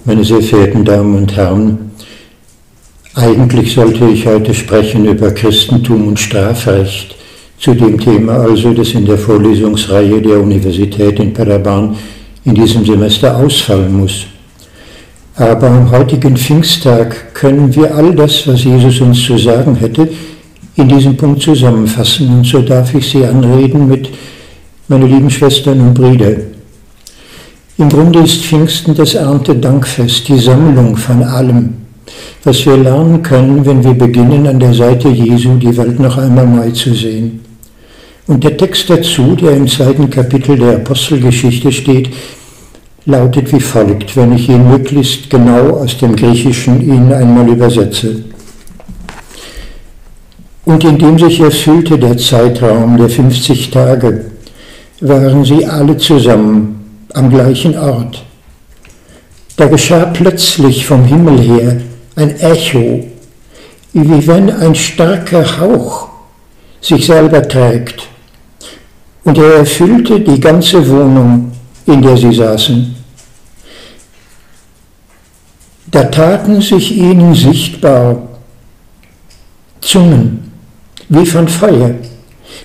Meine sehr verehrten Damen und Herren, eigentlich sollte ich heute sprechen über Christentum und Strafrecht, zu dem Thema also, das in der Vorlesungsreihe der Universität in Paderborn in diesem Semester ausfallen muss. Aber am heutigen Pfingsttag können wir all das, was Jesus uns zu sagen hätte, in diesem Punkt zusammenfassen. Und so darf ich Sie anreden mit meine lieben Schwestern und Brüder. Im Grunde ist Pfingsten das Erntedankfest, die Sammlung von allem, was wir lernen können, wenn wir beginnen, an der Seite Jesu die Welt noch einmal neu zu sehen. Und der Text dazu, der im 2. Kapitel der Apostelgeschichte steht, lautet wie folgt, wenn ich ihn möglichst genau aus dem Griechischen Ihnen einmal übersetze. Und indem sich erfüllte der Zeitraum der 50 Tage, waren sie alle zusammen am gleichen Ort. Da geschah plötzlich vom Himmel her ein Echo, wie wenn ein starker Hauch sich selber trägt. Und er erfüllte die ganze Wohnung, in der sie saßen. Da taten sich ihnen sichtbar Zungen, wie von Feuer,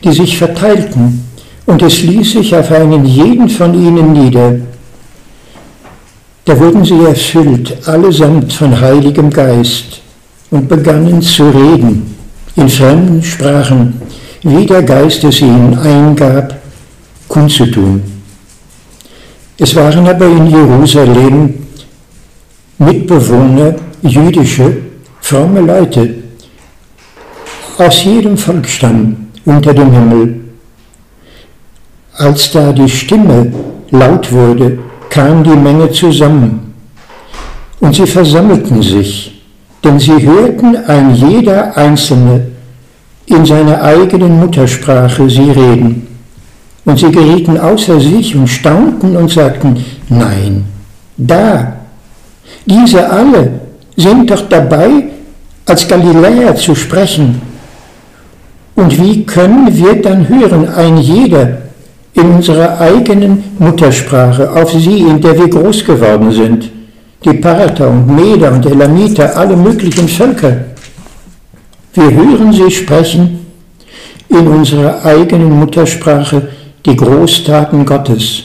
die sich verteilten, und es ließ sich auf einen jeden von ihnen nieder. Da wurden sie erfüllt, allesamt von Heiligem Geist, und begannen zu reden in fremden Sprachen, wie der Geist es ihnen eingab, kundzutun. Es waren aber in Jerusalem Mitbewohner, jüdische, fromme Leute, aus jedem Volksstamm unter dem Himmel. Als da die Stimme laut wurde, kam die Menge zusammen, und sie versammelten sich, denn sie hörten ein jeder Einzelne in seiner eigenen Muttersprache sie reden. Und sie gerieten außer sich und staunten und sagten, nein, diese alle sind doch dabei, als Galiläer zu sprechen. Und wie können wir dann hören, ein jeder in unserer eigenen Muttersprache, auf sie, in der wir groß geworden sind, die Parther und Meder und Elamiter, alle möglichen Völker. Wir hören sie sprechen in unserer eigenen Muttersprache die Großtaten Gottes.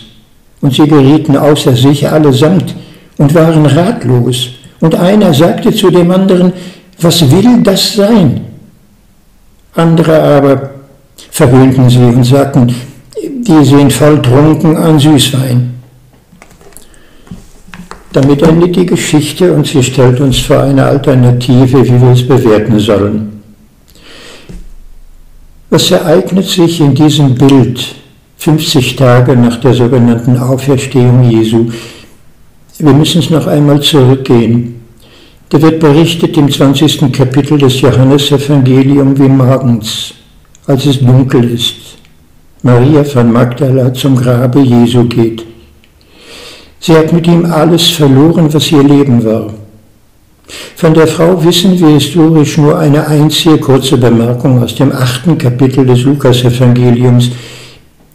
Und sie gerieten außer sich allesamt und waren ratlos. Und einer sagte zu dem anderen, was will das sein? Andere aber verhöhnten sie und sagten, die sind voll trunken an Süßwein. Damit endet die Geschichte und sie stellt uns vor eine Alternative, wie wir es bewerten sollen. Was ereignet sich in diesem Bild 50 Tage nach der sogenannten Auferstehung Jesu? Wir müssen es noch einmal zurückgehen. Da wird berichtet im 20. Kapitel des Johannesevangeliums, wie morgens, als es dunkel ist, Maria von Magdala zum Grabe Jesu geht. Sie hat mit ihm alles verloren, was ihr Leben war. Von der Frau wissen wir historisch nur eine einzige kurze Bemerkung aus dem 8. Kapitel des Lukasevangeliums.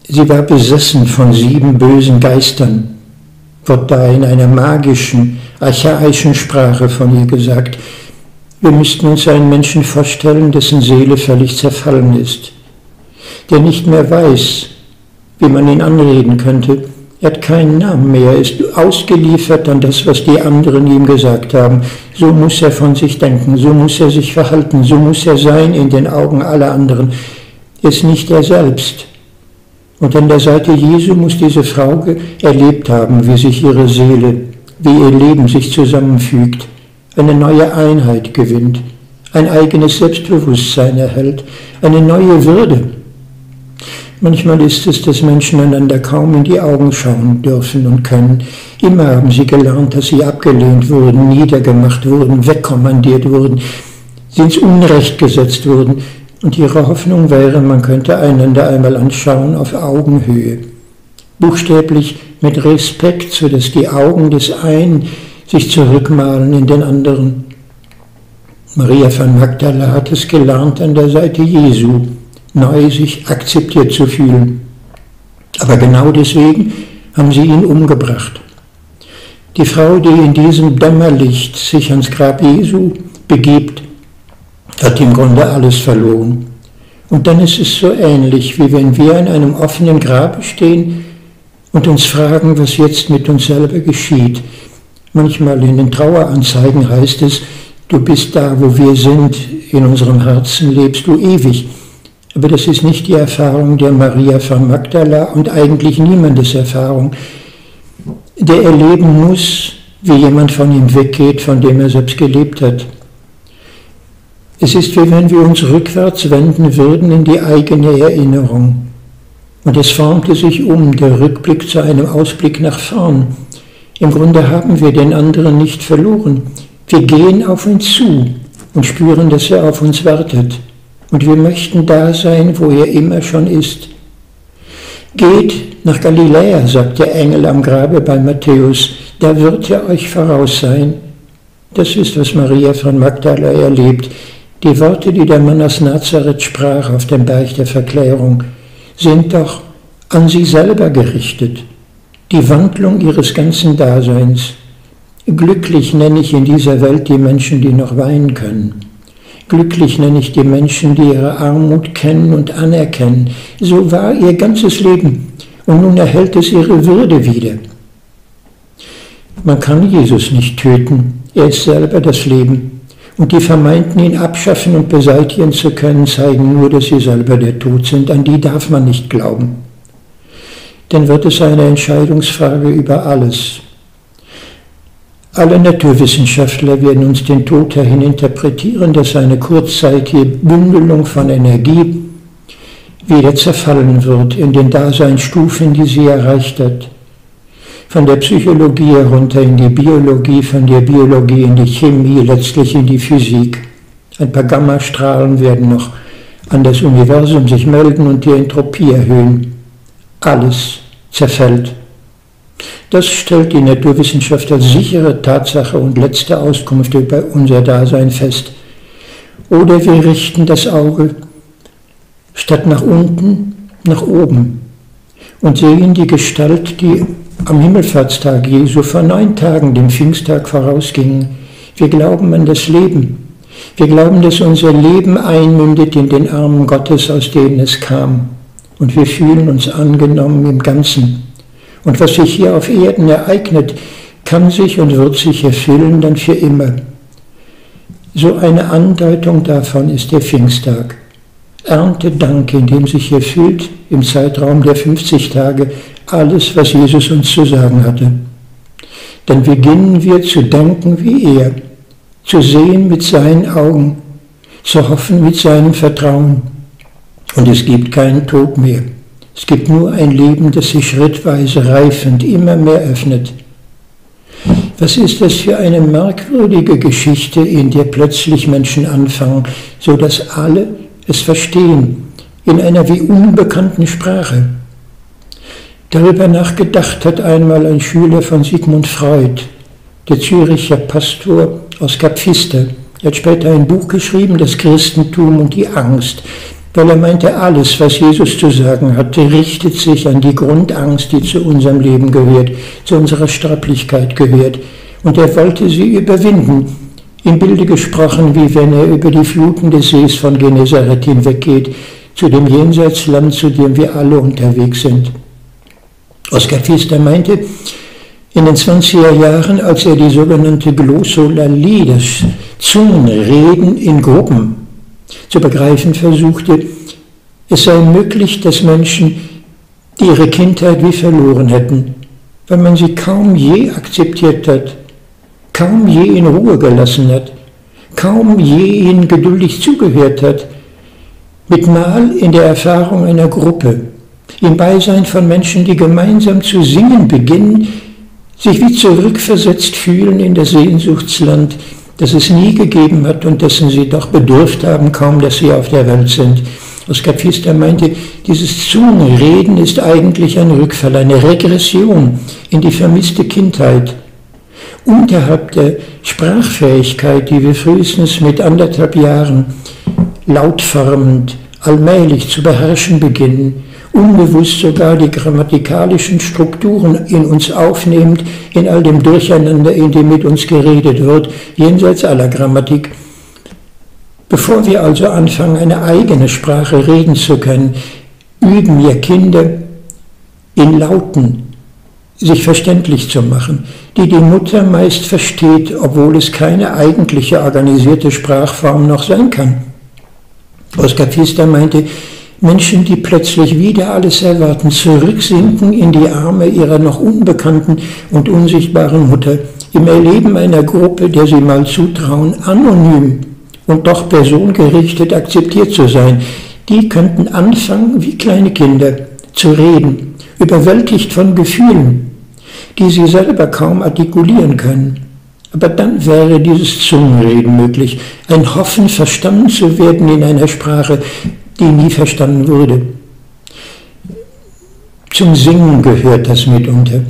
Sie war besessen von 7 bösen Geistern, wird da in einer magischen, archaischen Sprache von ihr gesagt. Wir müssten uns einen Menschen vorstellen, dessen Seele völlig zerfallen ist, der nicht mehr weiß, wie man ihn anreden könnte. Er hat keinen Namen mehr, er ist ausgeliefert an das, was die anderen ihm gesagt haben. So muss er von sich denken, so muss er sich verhalten, so muss er sein in den Augen aller anderen. Er ist nicht er selbst. Und an der Seite Jesu muss diese Frau erlebt haben, wie sich ihre Seele, wie ihr Leben sich zusammenfügt, eine neue Einheit gewinnt, ein eigenes Selbstbewusstsein erhält, eine neue Würde. Manchmal ist es, dass Menschen einander kaum in die Augen schauen dürfen und können. Immer haben sie gelernt, dass sie abgelehnt wurden, niedergemacht wurden, wegkommandiert wurden, sie ins Unrecht gesetzt wurden. Und ihre Hoffnung wäre, man könnte einander einmal anschauen auf Augenhöhe. Buchstäblich mit Respekt, sodass die Augen des einen sich zurückmalen in den anderen. Maria von Magdala hat es gelernt an der Seite Jesu, neu sich akzeptiert zu fühlen. Aber genau deswegen haben sie ihn umgebracht. Die Frau, die in diesem Dämmerlicht sich ans Grab Jesu begibt, hat im Grunde alles verloren. Und dann ist es so ähnlich, wie wenn wir an einem offenen Grabe stehen und uns fragen, was jetzt mit uns selber geschieht. Manchmal in den Traueranzeigen heißt es, du bist da, wo wir sind, in unserem Herzen lebst du ewig. Aber das ist nicht die Erfahrung der Maria von Magdala und eigentlich niemandes Erfahrung, der erleben muss, wie jemand von ihm weggeht, von dem er selbst gelebt hat. Es ist, wie wenn wir uns rückwärts wenden würden in die eigene Erinnerung. Und es formte sich der Rückblick zu einem Ausblick nach vorn. Im Grunde haben wir den anderen nicht verloren. Wir gehen auf ihn zu und spüren, dass er auf uns wartet. Und wir möchten da sein, wo er immer schon ist. Geht nach Galiläa, sagt der Engel am Grabe bei Matthäus, da wird er euch voraus sein. Das ist, was Maria von Magdala erlebt. Die Worte, die der Mann aus Nazareth sprach auf dem Berg der Verklärung, sind doch an sie selber gerichtet. Die Wandlung ihres ganzen Daseins. Glücklich nenne ich in dieser Welt die Menschen, die noch weinen können. Glücklich nenne ich die Menschen, die ihre Armut kennen und anerkennen. So war ihr ganzes Leben und nun erhält es ihre Würde wieder. Man kann Jesus nicht töten, er ist selber das Leben. Und die vermeinten, ihn abschaffen und beseitigen zu können, zeigen nur, dass sie selber der Tod sind. An die darf man nicht glauben. Dann wird es eine Entscheidungsfrage über alles. Alle Naturwissenschaftler werden uns den Tod dahin interpretieren, dass eine kurzzeitige Bündelung von Energie wieder zerfallen wird in den Daseinsstufen, die sie erreicht hat. Von der Psychologie herunter in die Biologie, von der Biologie in die Chemie, letztlich in die Physik. Ein paar Gammastrahlen werden noch an das Universum sich melden und die Entropie erhöhen. Alles zerfällt. Das stellt die Naturwissenschaft als sichere Tatsache und letzte Auskunft über unser Dasein fest. Oder wir richten das Auge statt nach unten, nach oben und sehen die Gestalt, die am Himmelfahrtstag Jesu vor 9 Tagen dem Pfingsttag vorausging. Wir glauben an das Leben. Wir glauben, dass unser Leben einmündet in den Armen Gottes, aus denen es kam. Und wir fühlen uns angenommen im Ganzen. Und was sich hier auf Erden ereignet, kann sich und wird sich erfüllen dann für immer. So eine Andeutung davon ist der Pfingsttag. Erntedank, in dem sich erfüllt im Zeitraum der 50 Tage alles, was Jesus uns zu sagen hatte. Dann beginnen wir zu denken wie er, zu sehen mit seinen Augen, zu hoffen mit seinem Vertrauen. Und es gibt keinen Tod mehr. Es gibt nur ein Leben, das sich schrittweise reifend immer mehr öffnet. Was ist das für eine merkwürdige Geschichte, in der plötzlich Menschen anfangen, so dass alle es verstehen, in einer wie unbekannten Sprache. Darüber nachgedacht hat einmal ein Schüler von Sigmund Freud, der Züricher Pastor Oskar Pfister. Er hat später ein Buch geschrieben, Das Christentum und die Angst, weil er meinte, alles, was Jesus zu sagen hatte, richtet sich an die Grundangst, die zu unserem Leben gehört, zu unserer Sterblichkeit gehört. Und er wollte sie überwinden, im Bilde gesprochen, wie wenn er über die Fluten des Sees von Genezareth hinweggeht, zu dem Jenseitsland, zu dem wir alle unterwegs sind. Oskar Pfister meinte, in den 20er Jahren, als er die sogenannte Glossolalie, das Zungenreden in Gruppen, zu begreifen versuchte, es sei möglich, dass Menschen ihre Kindheit wie verloren hätten, weil man sie kaum je akzeptiert hat, kaum je in Ruhe gelassen hat, kaum je ihnen geduldig zugehört hat, mit Mal in der Erfahrung einer Gruppe, im Beisein von Menschen, die gemeinsam zu singen beginnen, sich wie zurückversetzt fühlen in das Sehnsuchtsland, das es nie gegeben hat und dessen sie doch bedürft haben, kaum dass sie auf der Welt sind. Oskar Pfister meinte, dieses Zungenreden ist eigentlich ein Rückfall, eine Regression in die vermisste Kindheit. Unterhalb der Sprachfähigkeit, die wir frühestens mit 1,5 Jahren lautformend, allmählich zu beherrschen beginnen unbewusst sogar die grammatikalischen Strukturen in uns aufnehmend, in all dem Durcheinander, in dem mit uns geredet wird, jenseits aller Grammatik. Bevor wir also anfangen, eine eigene Sprache reden zu können, üben wir Kinder in Lauten, sich verständlich zu machen, die die Mutter meist versteht, obwohl es keine eigentliche organisierte Sprachform noch sein kann. Oskar Pfister meinte, Menschen, die plötzlich wieder alles erwarten, zurücksinken in die Arme ihrer noch unbekannten und unsichtbaren Mutter, im Erleben einer Gruppe, der sie mal zutrauen, anonym und doch personengerichtet akzeptiert zu sein, die könnten anfangen, wie kleine Kinder, zu reden, überwältigt von Gefühlen, die sie selber kaum artikulieren können. Aber dann wäre dieses Zungenreden möglich, ein Hoffen, verstanden zu werden in einer Sprache, die nie verstanden wurde. Zum Singen gehört das mitunter.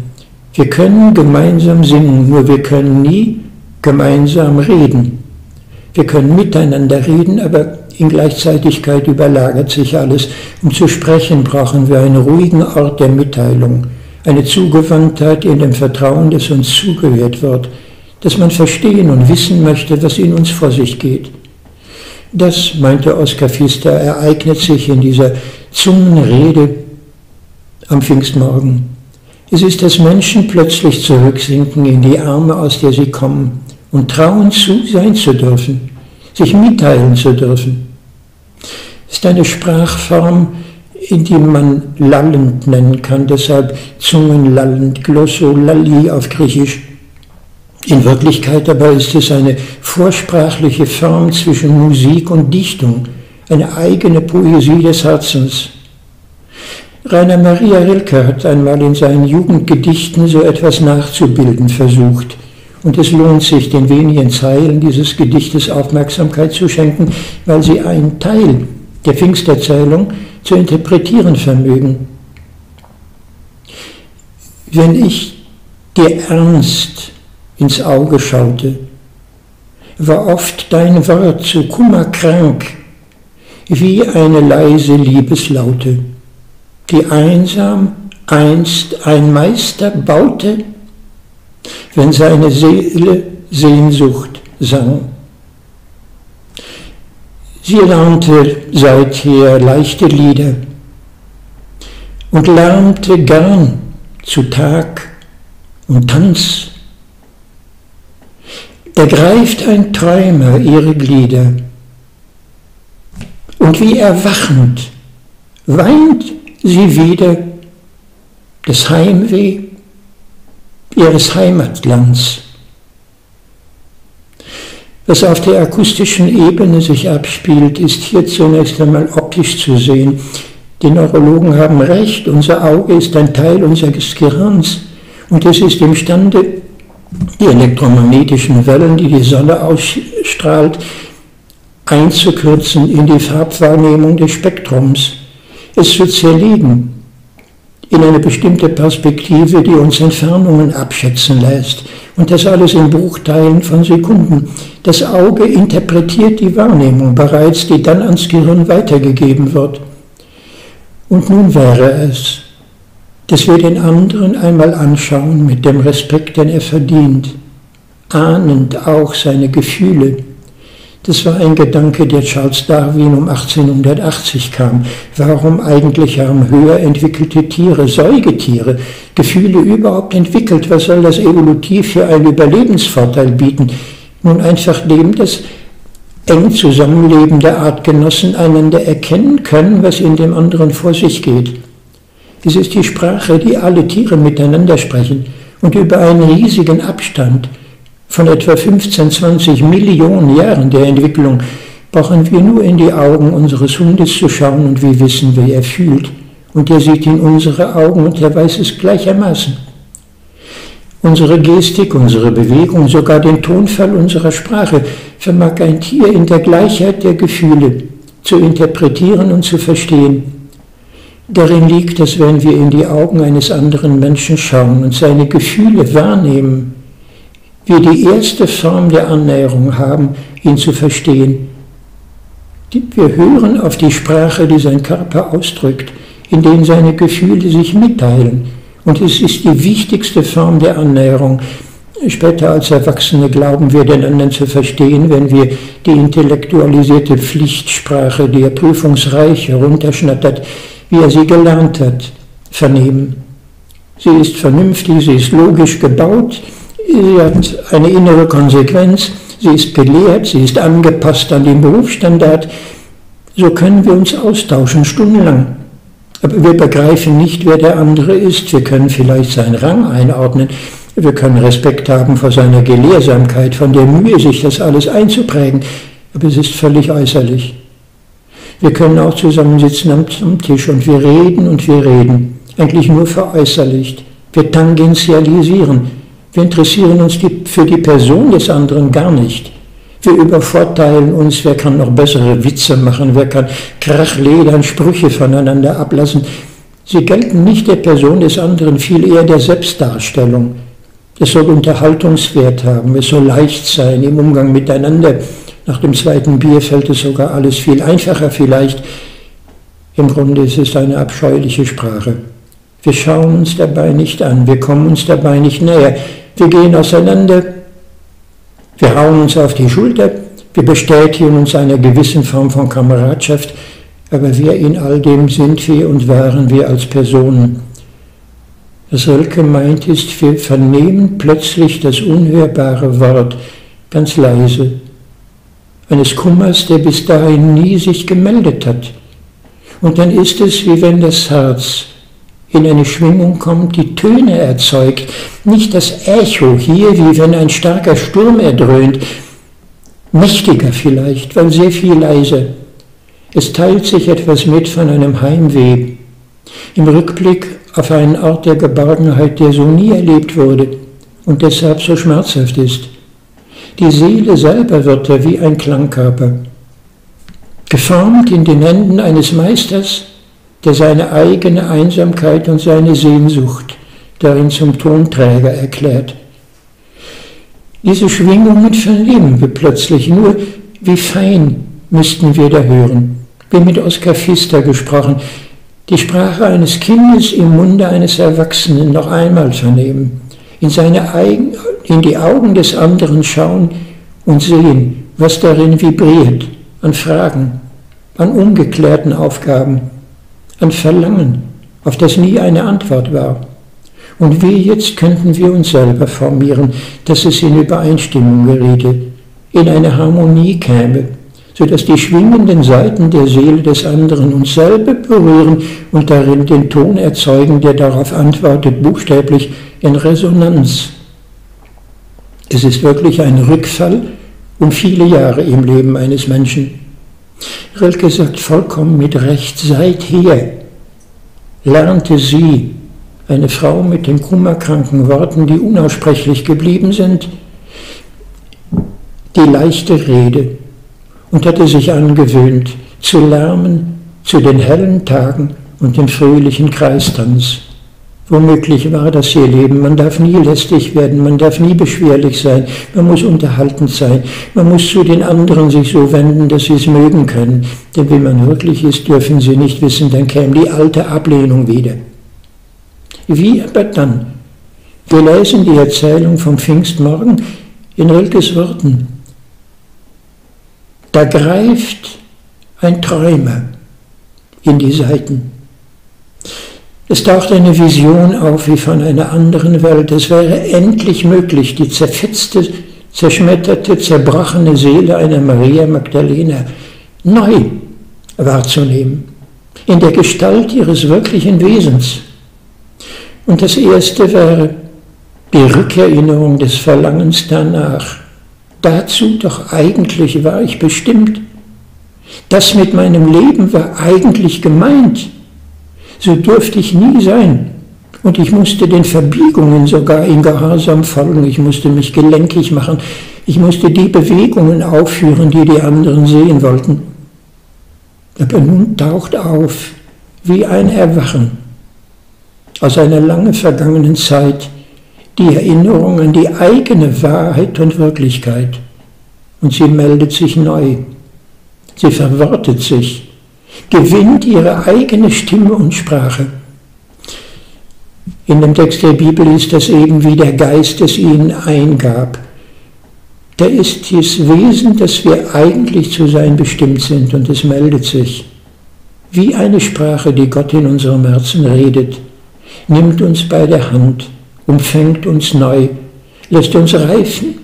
Wir können gemeinsam singen, nur wir können nie gemeinsam reden. Wir können miteinander reden, aber in Gleichzeitigkeit überlagert sich alles. Um zu sprechen, brauchen wir einen ruhigen Ort der Mitteilung, eine Zugewandtheit in dem Vertrauen, dass uns zugehört wird, dass man verstehen und wissen möchte, was in uns vor sich geht. Das, meinte Oskar Pfister, ereignet sich in dieser Zungenrede am Pfingstmorgen. Es ist, dass Menschen plötzlich zurücksinken in die Arme, aus der sie kommen, und trauen zu, sein zu dürfen, sich mitteilen zu dürfen. Es ist eine Sprachform, in die man lallend nennen kann, deshalb zungenlallend, Glossolalli auf Griechisch. In Wirklichkeit aber ist es eine vorsprachliche Form zwischen Musik und Dichtung, eine eigene Poesie des Herzens. Rainer Maria Rilke hat einmal in seinen Jugendgedichten so etwas nachzubilden versucht. Und es lohnt sich, den wenigen Zeilen dieses Gedichtes Aufmerksamkeit zu schenken, weil sie einen Teil der Pfingsterzählung zu interpretieren vermögen. Wenn ich dir ernst ins Auge schaute, war oft dein Wort so kummerkrank wie eine leise Liebeslaute, die einsam einst ein Meister baute, wenn seine Seele Sehnsucht sang. Sie lernte seither leichte Lieder und lärmte gern zu Tag und Tanz. Ergreift ein Träumer ihre Glieder und wie erwachend weint sie wieder das Heimweh ihres Heimatlands. Was auf der akustischen Ebene sich abspielt, ist hier zunächst einmal optisch zu sehen. Die Neurologen haben recht, unser Auge ist ein Teil unseres Gehirns und es ist imstande, die elektromagnetischen Wellen, die die Sonne ausstrahlt, einzukürzen in die Farbwahrnehmung des Spektrums. Es zu zerlegen in eine bestimmte Perspektive, die uns Entfernungen abschätzen lässt. Und das alles in Bruchteilen von Sekunden. Das Auge interpretiert die Wahrnehmung bereits, die dann ans Gehirn weitergegeben wird. Und nun wäre es, dass wir den anderen einmal anschauen mit dem Respekt, den er verdient, ahnend auch seine Gefühle. Das war ein Gedanke, der Charles Darwin um 1880 kam. Warum eigentlich haben höher entwickelte Tiere, Säugetiere, Gefühle überhaupt entwickelt? Was soll das evolutiv für einen Überlebensvorteil bieten? Nun einfach dem, dass eng zusammenlebende Artgenossen einander erkennen können, was in dem anderen vor sich geht. Es ist die Sprache, die alle Tiere miteinander sprechen und über einen riesigen Abstand von etwa 15, 20 Millionen Jahren der Entwicklung brauchen wir nur in die Augen unseres Hundes zu schauen und wir wissen, wie er fühlt. Und er sieht in unsere Augen und er weiß es gleichermaßen. Unsere Gestik, unsere Bewegung, sogar den Tonfall unserer Sprache vermag ein Tier in der Gleichheit der Gefühle zu interpretieren und zu verstehen. Darin liegt, dass wenn wir in die Augen eines anderen Menschen schauen und seine Gefühle wahrnehmen, wir die erste Form der Annäherung haben, ihn zu verstehen. Wir hören auf die Sprache, die sein Körper ausdrückt. in denen seine Gefühle sich mitteilen. Und es ist die wichtigste Form der Annäherung. Später als Erwachsene glauben wir, den anderen zu verstehen, wenn wir die intellektualisierte Pflichtsprache, die er prüfungsreich herunterschnattert, wie er sie gelernt hat, vernehmen. Sie ist vernünftig, sie ist logisch gebaut, sie hat eine innere Konsequenz, sie ist gelehrt, sie ist angepasst an den Berufsstandard. So können wir uns austauschen, stundenlang. Aber wir begreifen nicht, wer der andere ist. Wir können vielleicht seinen Rang einordnen. Wir können Respekt haben vor seiner Gelehrsamkeit, von der Mühe, sich das alles einzuprägen. Aber es ist völlig äußerlich. Wir können auch zusammensitzen am Tisch und wir reden. Eigentlich nur veräußerlicht. Wir tangentialisieren. Wir interessieren uns für die Person des anderen gar nicht. Wir übervorteilen uns, wer kann noch bessere Witze machen, wer kann krachledern, Sprüche voneinander ablassen. Sie gelten nicht der Person des anderen, viel eher der Selbstdarstellung. Es soll Unterhaltungswert haben, es soll leicht sein im Umgang miteinander. Nach dem zweiten Bier fällt es sogar alles viel einfacher vielleicht. Im Grunde ist es eine abscheuliche Sprache. Wir schauen uns dabei nicht an, wir kommen uns dabei nicht näher. Wir gehen auseinander, wir hauen uns auf die Schulter, wir bestätigen uns einer gewissen Form von Kameradschaft, aber wer in all dem sind wir und waren wir als Personen? Was Rilke meint ist, wir vernehmen plötzlich das unhörbare Wort, ganz leise, eines Kummers, der bis dahin nie sich gemeldet hat. Und dann ist es, wie wenn das Herz in eine Schwingung kommt, die Töne erzeugt, nicht das Echo hier, wie wenn ein starker Sturm erdröhnt, mächtiger vielleicht, weil sehr viel leiser. Es teilt sich etwas mit von einem Heimweh, im Rückblick auf einen Ort der Geborgenheit, der so nie erlebt wurde und deshalb so schmerzhaft ist. Die Seele selber wird da wie ein Klangkörper, geformt in den Händen eines Meisters, der seine eigene Einsamkeit und seine Sehnsucht darin zum Tonträger erklärt. Diese Schwingungen vernehmen wir plötzlich, nur wie fein müssten wir da hören. Wie mit Oskar Pfister gesprochen, die Sprache eines Kindes im Munde eines Erwachsenen noch einmal vernehmen, in die Augen des anderen schauen und sehen, was darin vibriert, an Fragen, an ungeklärten Aufgaben, an Verlangen, auf das nie eine Antwort war. Und wie jetzt könnten wir uns selber formieren, dass es in Übereinstimmung geriete, in eine Harmonie käme, sodass die schwingenden Seiten der Seele des anderen uns selber berühren und darin den Ton erzeugen, der darauf antwortet, buchstäblich in Resonanz. Es ist wirklich ein Rückfall um viele Jahre im Leben eines Menschen. Rilke sagt vollkommen mit Recht, seither lernte sie, eine Frau mit den kummerkranken Worten, die unaussprechlich geblieben sind, die leichte Rede und hatte sich angewöhnt, zu lärmen zu den hellen Tagen und dem fröhlichen Kreistanz. Womöglich war das ihr Leben. Man darf nie lästig werden, man darf nie beschwerlich sein, man muss unterhaltend sein, man muss zu den anderen sich so wenden, dass sie es mögen können. Denn wenn man wirklich ist, dürfen sie nicht wissen, dann käme die alte Ablehnung wieder. Wie aber dann? Wir lesen die Erzählung vom Pfingstmorgen in Rilkes Worten. Da greift ein Träumer in die Seiten. Es taucht eine Vision auf wie von einer anderen Welt. Es wäre endlich möglich, die zerfetzte, zerschmetterte, zerbrochene Seele einer Maria Magdalena neu wahrzunehmen, in der Gestalt ihres wirklichen Wesens. Und das erste wäre die Rückerinnerung des Verlangens danach. Dazu doch eigentlich war ich bestimmt. Das mit meinem Leben war eigentlich gemeint. So durfte ich nie sein. Und ich musste den Verbiegungen sogar in Gehorsam folgen. Ich musste mich gelenkig machen. Ich musste die Bewegungen aufführen, die die anderen sehen wollten. Aber nun taucht auf, wie ein Erwachen aus einer lange vergangenen Zeit, die Erinnerung an die eigene Wahrheit und Wirklichkeit. Und sie meldet sich neu. Sie verwortet sich. gewinnt ihre eigene Stimme und Sprache. In dem Text der Bibel ist das eben, wie der Geist es ihnen eingab. Da ist dieses Wesen, das wir eigentlich zu sein bestimmt sind, und es meldet sich. Wie eine Sprache, die Gott in unserem Herzen redet, nimmt uns bei der Hand, umfängt uns neu, lässt uns reifen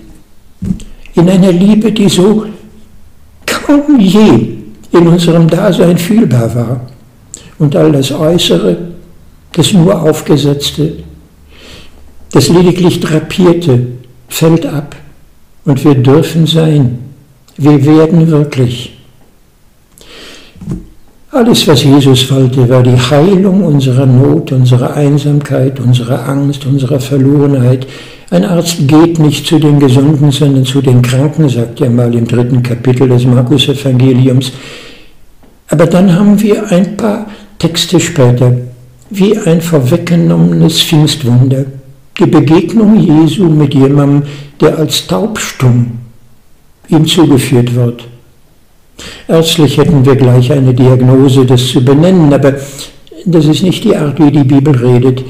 in einer Liebe, die so kaum je in unserem Dasein fühlbar war. Und all das Äußere, das nur Aufgesetzte, das lediglich Drapierte, fällt ab. Und wir dürfen sein. Wir werden wirklich. Alles, was Jesus wollte, war die Heilung unserer Not, unserer Einsamkeit, unserer Angst, unserer Verlorenheit. Ein Arzt geht nicht zu den Gesunden, sondern zu den Kranken, sagt er mal im 3. Kapitel des Markus-Evangeliums. Aber dann haben wir ein paar Texte später, wie ein vorweggenommenes Pfingstwunder, die Begegnung Jesu mit jemandem, der als taubstumm ihm zugeführt wird. Ärztlich hätten wir gleich eine Diagnose, das zu benennen, aber das ist nicht die Art, wie die Bibel redet.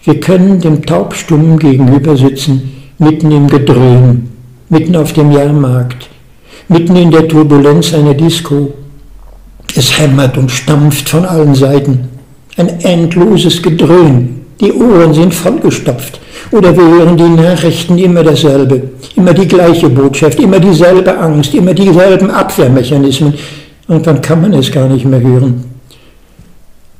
Wir können dem Taubstummen gegenüber sitzen, mitten im Gedröhn, mitten auf dem Jahrmarkt, mitten in der Turbulenz einer Disco. Es hämmert und stampft von allen Seiten. Ein endloses Gedröhn. Die Ohren sind vollgestopft. Oder wir hören die Nachrichten immer dasselbe. Immer die gleiche Botschaft, immer dieselbe Angst, immer dieselben Abwehrmechanismen. Und dann kann man es gar nicht mehr hören.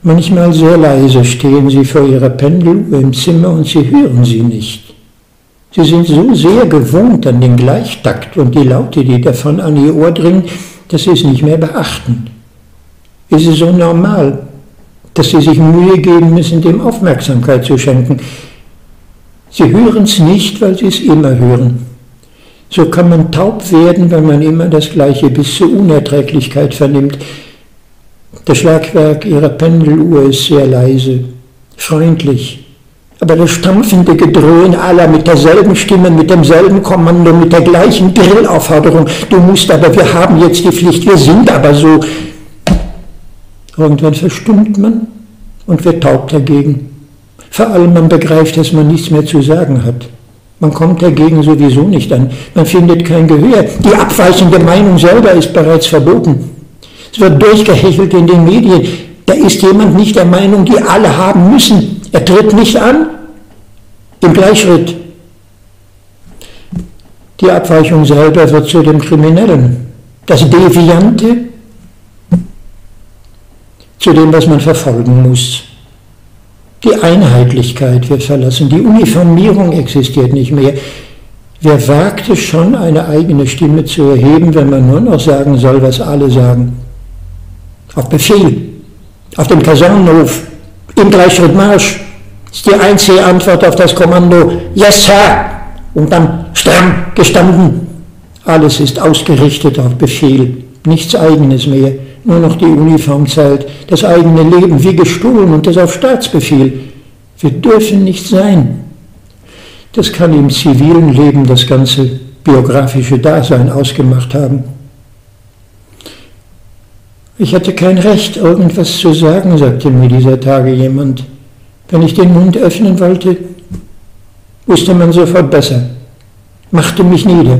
Manchmal sehr leise stehen sie vor ihrer Pendeluhr im Zimmer und sie hören sie nicht. Sie sind so sehr gewohnt an den Gleichtakt und die Laute, die davon an ihr Ohr dringen, dass sie es nicht mehr beachten. Es ist so normal, dass sie sich Mühe geben müssen, dem Aufmerksamkeit zu schenken. Sie hören es nicht, weil sie es immer hören. So kann man taub werden, weil man immer das Gleiche bis zur Unerträglichkeit vernimmt. Das Schlagwerk ihrer Pendeluhr ist sehr leise, freundlich, aber das stampfende Gedröhn aller mit derselben Stimme, mit demselben Kommando, mit der gleichen Drillaufforderung, du musst aber, wir haben jetzt die Pflicht, wir sind aber so. Irgendwann verstummt man und wird taub dagegen. Vor allem man begreift, dass man nichts mehr zu sagen hat. Man kommt dagegen sowieso nicht an. Man findet kein Gehör. Die abweichende Meinung selber ist bereits verboten. Es wird durchgehechelt in den Medien. Da ist jemand nicht der Meinung, die alle haben müssen. Er tritt nicht an. Im Gleichschritt. Die Abweichung selber wird zu dem Kriminellen. Das Deviante zu dem, was man verfolgen muss. Die Einheitlichkeit wird verlassen, die Uniformierung existiert nicht mehr. Wer wagt es schon, eine eigene Stimme zu erheben, wenn man nur noch sagen soll, was alle sagen? Auf Befehl, auf dem Kasernenhof, im Gleichschrittmarsch ist die einzige Antwort auf das Kommando, yes, Sir, und dann stramm gestanden. Alles ist ausgerichtet auf Befehl, nichts Eigenes mehr. Nur noch die Uniform zählt, das eigene Leben wie gestohlen und das auf Staatsbefehl. Wir dürfen nicht sein. Das kann im zivilen Leben das ganze biografische Dasein ausgemacht haben. Ich hatte kein Recht, irgendwas zu sagen, sagte mir dieser Tage jemand. Wenn ich den Mund öffnen wollte, wusste man sofort besser. Machte mich nieder.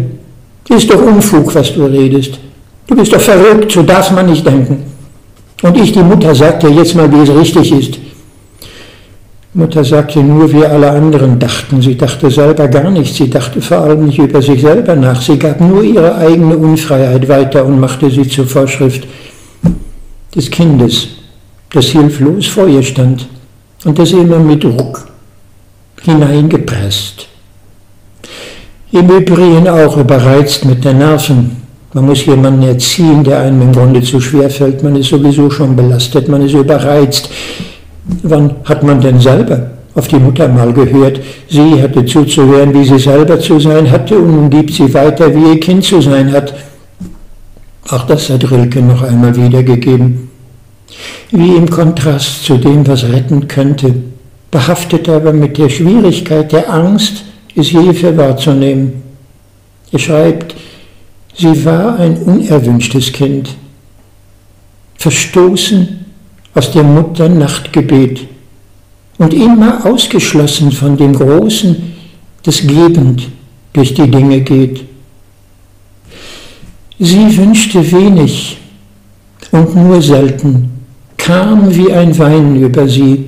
Ist doch Unfug, was du redest. Du bist doch verrückt, so darf man nicht denken. Und ich, die Mutter, sagte jetzt mal, wie es richtig ist. Mutter sagte nur, wie alle anderen dachten. Sie dachte selber gar nichts. Sie dachte vor allem nicht über sich selber nach. Sie gab nur ihre eigene Unfreiheit weiter und machte sie zur Vorschrift des Kindes, das hilflos vor ihr stand und das immer mit Druck hineingepresst. Im Übrigen auch überreizt mit den Nerven. Man muss jemanden erziehen, der einem im Grunde zu schwer fällt. Man ist sowieso schon belastet, man ist überreizt. Wann hat man denn selber auf die Mutter mal gehört? Sie hatte zuzuhören, wie sie selber zu sein hatte, und nun gibt sie weiter, wie ihr Kind zu sein hat. Auch das hat Rilke noch einmal wiedergegeben. Wie im Kontrast zu dem, was retten könnte, behaftet aber mit der Schwierigkeit der Angst, es Hilfe wahrzunehmen. Er schreibt, sie war ein unerwünschtes Kind. verstoßen aus der Mutter Nachtgebet und immer ausgeschlossen von dem Großen, das gebend durch die Dinge geht. Sie wünschte wenig und nur selten, kam wie ein Wein über sie.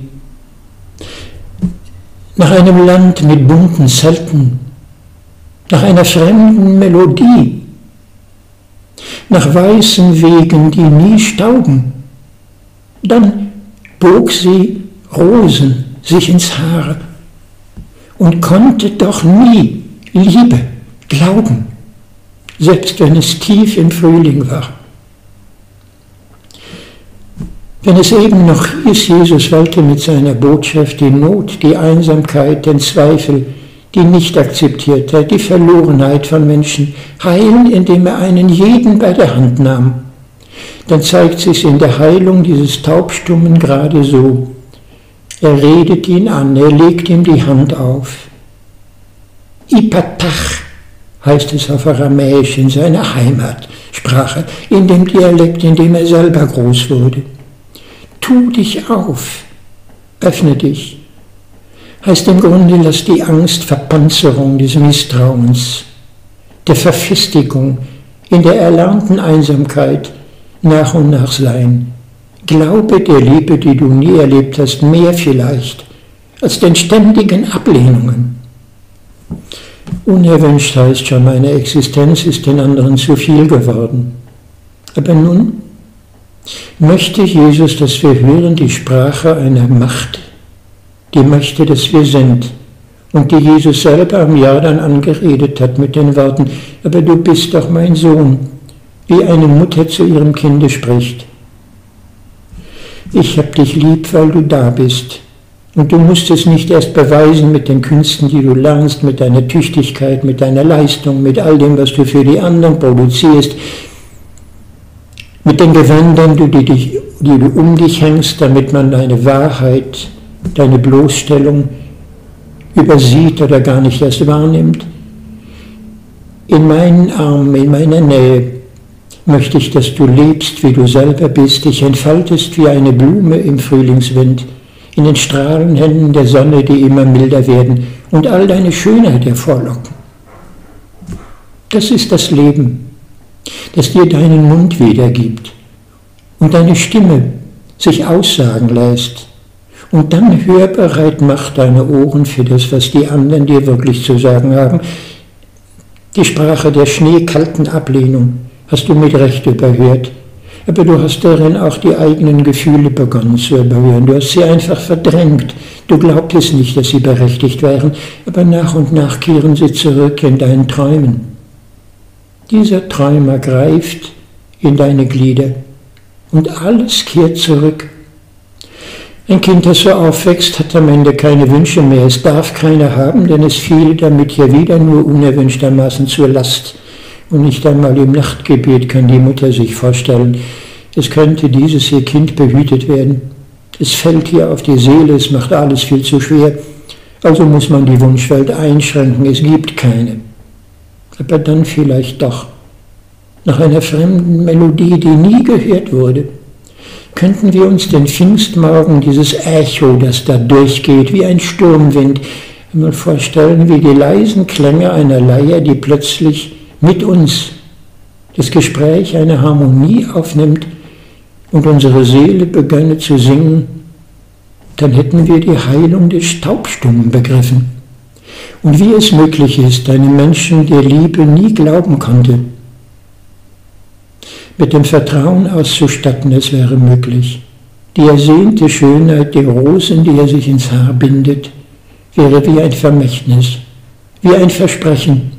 Nach einem Land mit bunten Zelten, nach einer fremden Melodie, nach weißen Wegen, die nie stauben. Dann bog sie Rosen sich ins Haar und konnte doch nie Liebe glauben, selbst wenn es tief im Frühling war. Wenn es eben noch hieß, Jesus wollte mit seiner Botschaft die Not, die Einsamkeit, den Zweifel, die Nicht-Akzeptiertheit, die Verlorenheit von Menschen heilen, indem er einen jeden bei der Hand nahm, dann zeigt sich in der Heilung dieses Taubstummen gerade so. Er redet ihn an, er legt ihm die Hand auf. Ipatach heißt es auf Aramäisch in seiner Heimatsprache, in dem Dialekt, in dem er selber groß wurde. Tu dich auf, öffne dich, heißt im Grunde, lass die Angst, Verpanzerung des Misstrauens, der Verfestigung in der erlernten Einsamkeit nach und nach sein. Glaube der Liebe, die du nie erlebt hast, mehr vielleicht als den ständigen Ablehnungen. Unerwünscht heißt schon, meine Existenz ist den anderen zu viel geworden. Aber nun möchte Jesus, dass wir hören, die Sprache einer Macht, die möchte, dass wir sind und die Jesus selber am Jordan angeredet hat mit den Worten, aber du bist doch mein Sohn, wie eine Mutter zu ihrem Kinde spricht. Ich hab dich lieb, weil du da bist. Und du musst es nicht erst beweisen mit den Künsten, die du lernst, mit deiner Tüchtigkeit, mit deiner Leistung, mit all dem, was du für die anderen produzierst, mit den Gewändern, die du um dich hängst, damit man deine Wahrheit, deine Bloßstellung übersieht oder gar nicht erst wahrnimmt. In meinen Armen, in meiner Nähe möchte ich, dass du lebst, wie du selber bist, dich entfaltest wie eine Blume im Frühlingswind, in den Strahlenhänden der Sonne, die immer milder werden und all deine Schönheit hervorlocken. Das ist das Leben, das dir deinen Mund wiedergibt und deine Stimme sich aussagen lässt und dann hörbereit macht deine Ohren für das, was die anderen dir wirklich zu sagen haben. Die Sprache der schneekalten Ablehnung hast du mit Recht überhört, aber du hast darin auch die eigenen Gefühle begonnen zu überhören. Du hast sie einfach verdrängt. Du glaubtest nicht, dass sie berechtigt wären, aber nach und nach kehren sie zurück in deinen Träumen. Dieser Träumer greift in deine Glieder und alles kehrt zurück. Ein Kind, das so aufwächst, hat am Ende keine Wünsche mehr. Es darf keine haben, denn es fiel damit ja wieder nur unerwünschtermaßen zur Last. Und nicht einmal im Nachtgebet kann die Mutter sich vorstellen, es könnte dieses ihr Kind behütet werden. Es fällt ihr auf die Seele, es macht alles viel zu schwer. Also muss man die Wunschwelt einschränken, es gibt keine. Aber dann vielleicht doch, nach einer fremden Melodie, die nie gehört wurde, könnten wir uns den Pfingstmorgen, dieses Echo, das da durchgeht, wie ein Sturmwind, einmal vorstellen, wie die leisen Klänge einer Leier, die plötzlich mit uns das Gespräch eine Harmonie aufnimmt und unsere Seele begönne zu singen, dann hätten wir die Heilung des Taubstummen begriffen. Und wie es möglich ist, einem Menschen, der Liebe nie glauben konnte, mit dem Vertrauen auszustatten, es wäre möglich. Die ersehnte Schönheit der Rosen, die er sich ins Haar bindet, wäre wie ein Vermächtnis, wie ein Versprechen,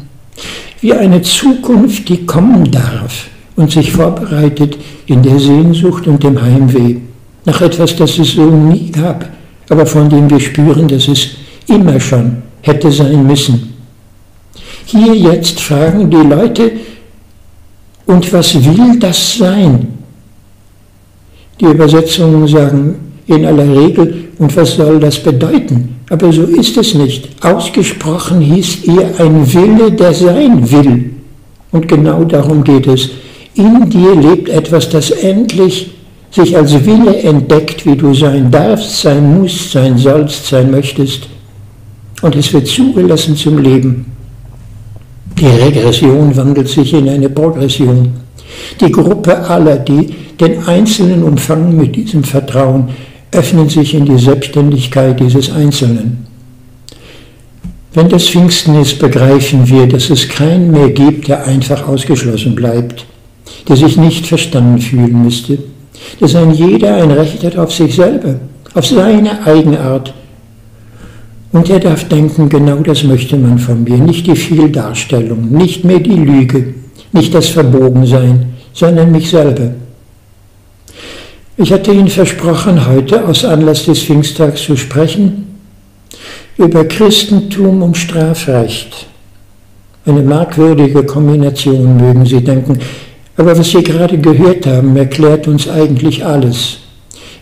wie eine Zukunft, die kommen darf und sich vorbereitet in der Sehnsucht und dem Heimweh nach etwas, das es so nie gab, aber von dem wir spüren, dass es immer schon hätte sein müssen. Hier jetzt fragen die Leute, und was will das sein? Die Übersetzungen sagen in aller Regel, und was soll das bedeuten? Aber so ist es nicht. Ausgesprochen hieß ihr ein Wille, der sein will. Und genau darum geht es. In dir lebt etwas, das endlich sich als Wille entdeckt, wie du sein darfst, sein musst, sein sollst, sein möchtest. Und es wird zugelassen zum Leben. Die Regression wandelt sich in eine Progression. Die Gruppe aller, die den Einzelnen umfangen mit diesem Vertrauen, öffnen sich in die Selbstständigkeit dieses Einzelnen. Wenn das Pfingsten ist, begreifen wir, dass es keinen mehr gibt, der einfach ausgeschlossen bleibt, der sich nicht verstanden fühlen müsste, dass ein jeder ein Recht hat auf sich selber, auf seine Eigenart. Und er darf denken, genau das möchte man von mir, nicht die Vieldarstellung, nicht mehr die Lüge, nicht das Verbogensein, sondern mich selber. Ich hatte Ihnen versprochen, heute aus Anlass des Pfingsttags zu sprechen über Christentum und Strafrecht. Eine merkwürdige Kombination, mögen Sie denken. Aber was Sie gerade gehört haben, erklärt uns eigentlich alles.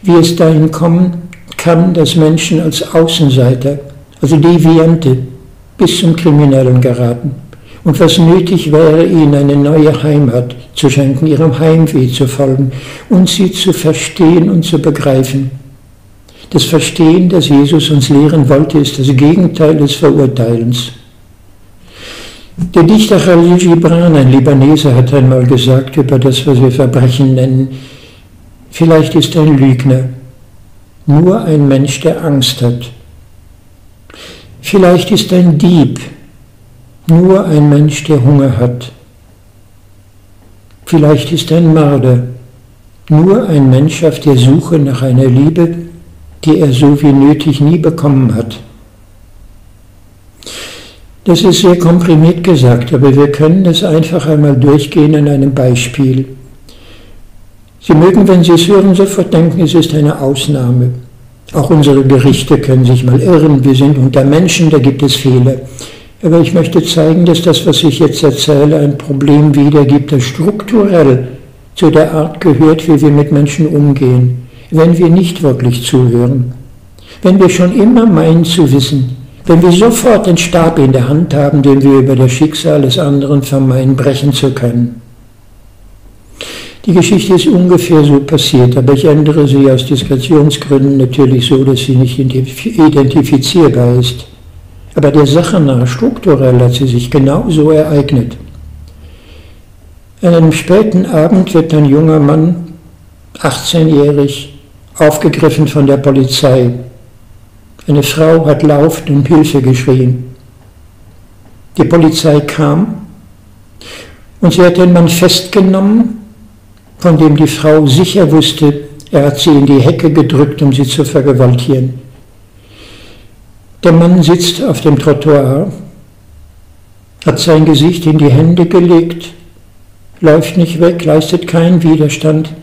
Wie es dahin kommen kann, dass Menschen als Außenseiter, also Deviante, bis zum Kriminellen geraten. Und was nötig wäre, ihnen eine neue Heimat zu schenken, ihrem Heimweh zu folgen und sie zu verstehen und zu begreifen. Das Verstehen, das Jesus uns lehren wollte, ist das Gegenteil des Verurteilens. Der Dichter Khalil Gibran, ein Libaneser, hat einmal gesagt über das, was wir Verbrechen nennen, vielleicht ist ein Lügner nur ein Mensch, der Angst hat. Vielleicht ist ein Dieb nur ein Mensch, der Hunger hat. Vielleicht ist ein Mörder nur ein Mensch auf der Suche nach einer Liebe, die er so wie nötig nie bekommen hat. Das ist sehr komprimiert gesagt, aber wir können das einfach einmal durchgehen an einem Beispiel. Sie mögen, wenn Sie es hören, sofort denken, es ist eine Ausnahme. Auch unsere Gerichte können sich mal irren, wir sind unter Menschen, da gibt es Fehler. Aber ich möchte zeigen, dass das, was ich jetzt erzähle, ein Problem wiedergibt, das strukturell zu der Art gehört, wie wir mit Menschen umgehen, wenn wir nicht wirklich zuhören. Wenn wir schon immer meinen zu wissen, wenn wir sofort den Stab in der Hand haben, den wir über das Schicksal des anderen vermeinen, brechen zu können. Die Geschichte ist ungefähr so passiert, aber ich ändere sie aus Diskretionsgründen natürlich so, dass sie nicht identifizierbar ist. Aber der Sache nach, strukturell hat sie sich genau so ereignet. An einem späten Abend wird ein junger Mann, 18-jährig, aufgegriffen von der Polizei. Eine Frau hat laut um Hilfe geschrien. Die Polizei kam und sie hat den Mann festgenommen, von dem die Frau sicher wusste, er hat sie in die Hecke gedrückt, um sie zu vergewaltigen. Der Mann sitzt auf dem Trottoir, hat sein Gesicht in die Hände gelegt, läuft nicht weg, leistet keinen Widerstand,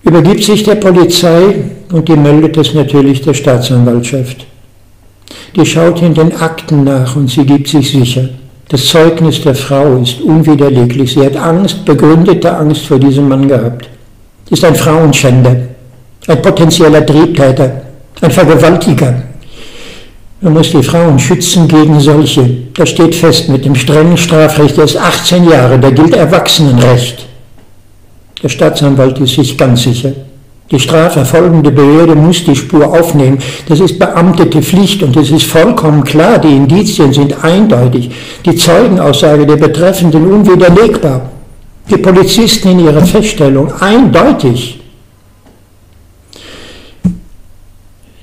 übergibt sich der Polizei und die meldet es natürlich der Staatsanwaltschaft. Die schaut in den Akten nach und sie gibt sich sicher. Das Zeugnis der Frau ist unwiderleglich. Sie hat Angst, begründete Angst vor diesem Mann gehabt. Ist ein Frauenschänder, ein potenzieller Triebtäter, ein Vergewaltiger. Man muss die Frauen schützen gegen solche. Das steht fest mit dem strengen Strafrecht. Er ist 18 Jahre, da gilt Erwachsenenrecht. Der Staatsanwalt ist sich ganz sicher. Die strafverfolgende Behörde muss die Spur aufnehmen. Das ist beamtete Pflicht und es ist vollkommen klar, die Indizien sind eindeutig. Die Zeugenaussage der Betreffenden unwiderlegbar. Die Polizisten in ihrer Feststellung eindeutig.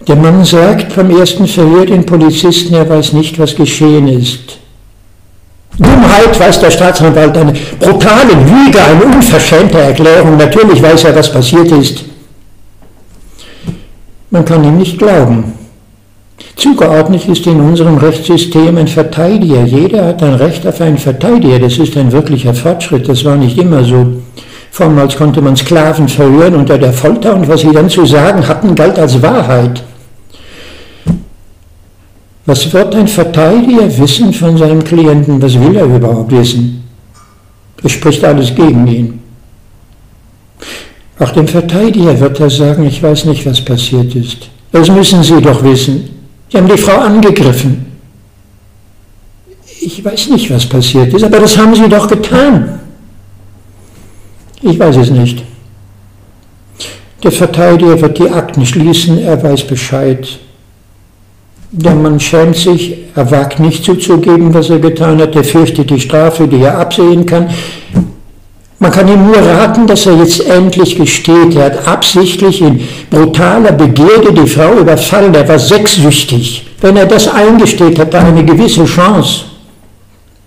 Der Mann sagt vom ersten Verhör den Polizisten, er weiß nicht, was geschehen ist. Dummheit, weiß der Staatsanwalt, eine brutale Lüge, eine unverschämte Erklärung. Natürlich weiß er, was passiert ist. Man kann ihm nicht glauben. Zugeordnet ist in unserem Rechtssystem ein Verteidiger. Jeder hat ein Recht auf einen Verteidiger. Das ist ein wirklicher Fortschritt. Das war nicht immer so. Vormals konnte man Sklaven verhören unter der Folter und was sie dann zu sagen hatten, galt als Wahrheit. Was wird ein Verteidiger wissen von seinem Klienten? Was will er überhaupt wissen? Es spricht alles gegen ihn. Auch dem Verteidiger wird er sagen, ich weiß nicht, was passiert ist. Das müssen Sie doch wissen. Sie haben die Frau angegriffen. Ich weiß nicht, was passiert ist, aber das haben Sie doch getan. Ich weiß es nicht. Der Verteidiger wird die Akten schließen, er weiß Bescheid. Der Mann schämt sich, er wagt nicht zuzugeben, was er getan hat, er fürchtet die Strafe, die er absehen kann. Man kann ihm nur raten, dass er jetzt endlich gesteht. Er hat absichtlich in brutaler Begierde die Frau überfallen, er war sexsüchtig. Wenn er das eingesteht, hat er eine gewisse Chance.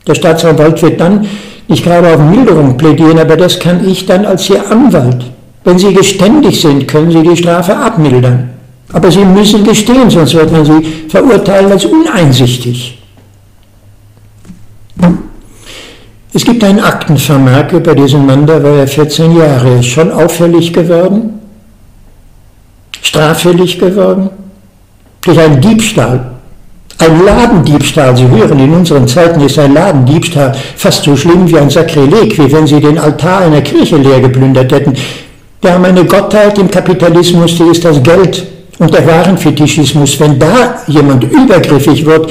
Der Staatsanwalt wird dann nicht gerade auf Milderung plädieren, aber das kann ich dann als Ihr Anwalt. Wenn Sie geständig sind, können Sie die Strafe abmildern. Aber Sie müssen gestehen, sonst wird man Sie verurteilen als uneinsichtig. Es gibt einen Aktenvermerk über diesen Mann, da war er 14 Jahre, ist schon auffällig geworden, straffällig geworden, durch einen Diebstahl. Ein Ladendiebstahl, Sie hören, in unseren Zeiten ist ein Ladendiebstahl fast so schlimm wie ein Sakrileg, wie wenn Sie den Altar einer Kirche leer geplündert hätten. Wir haben eine Gottheit im Kapitalismus, die ist das Geld und der Warenfetischismus. Wenn da jemand übergriffig wird,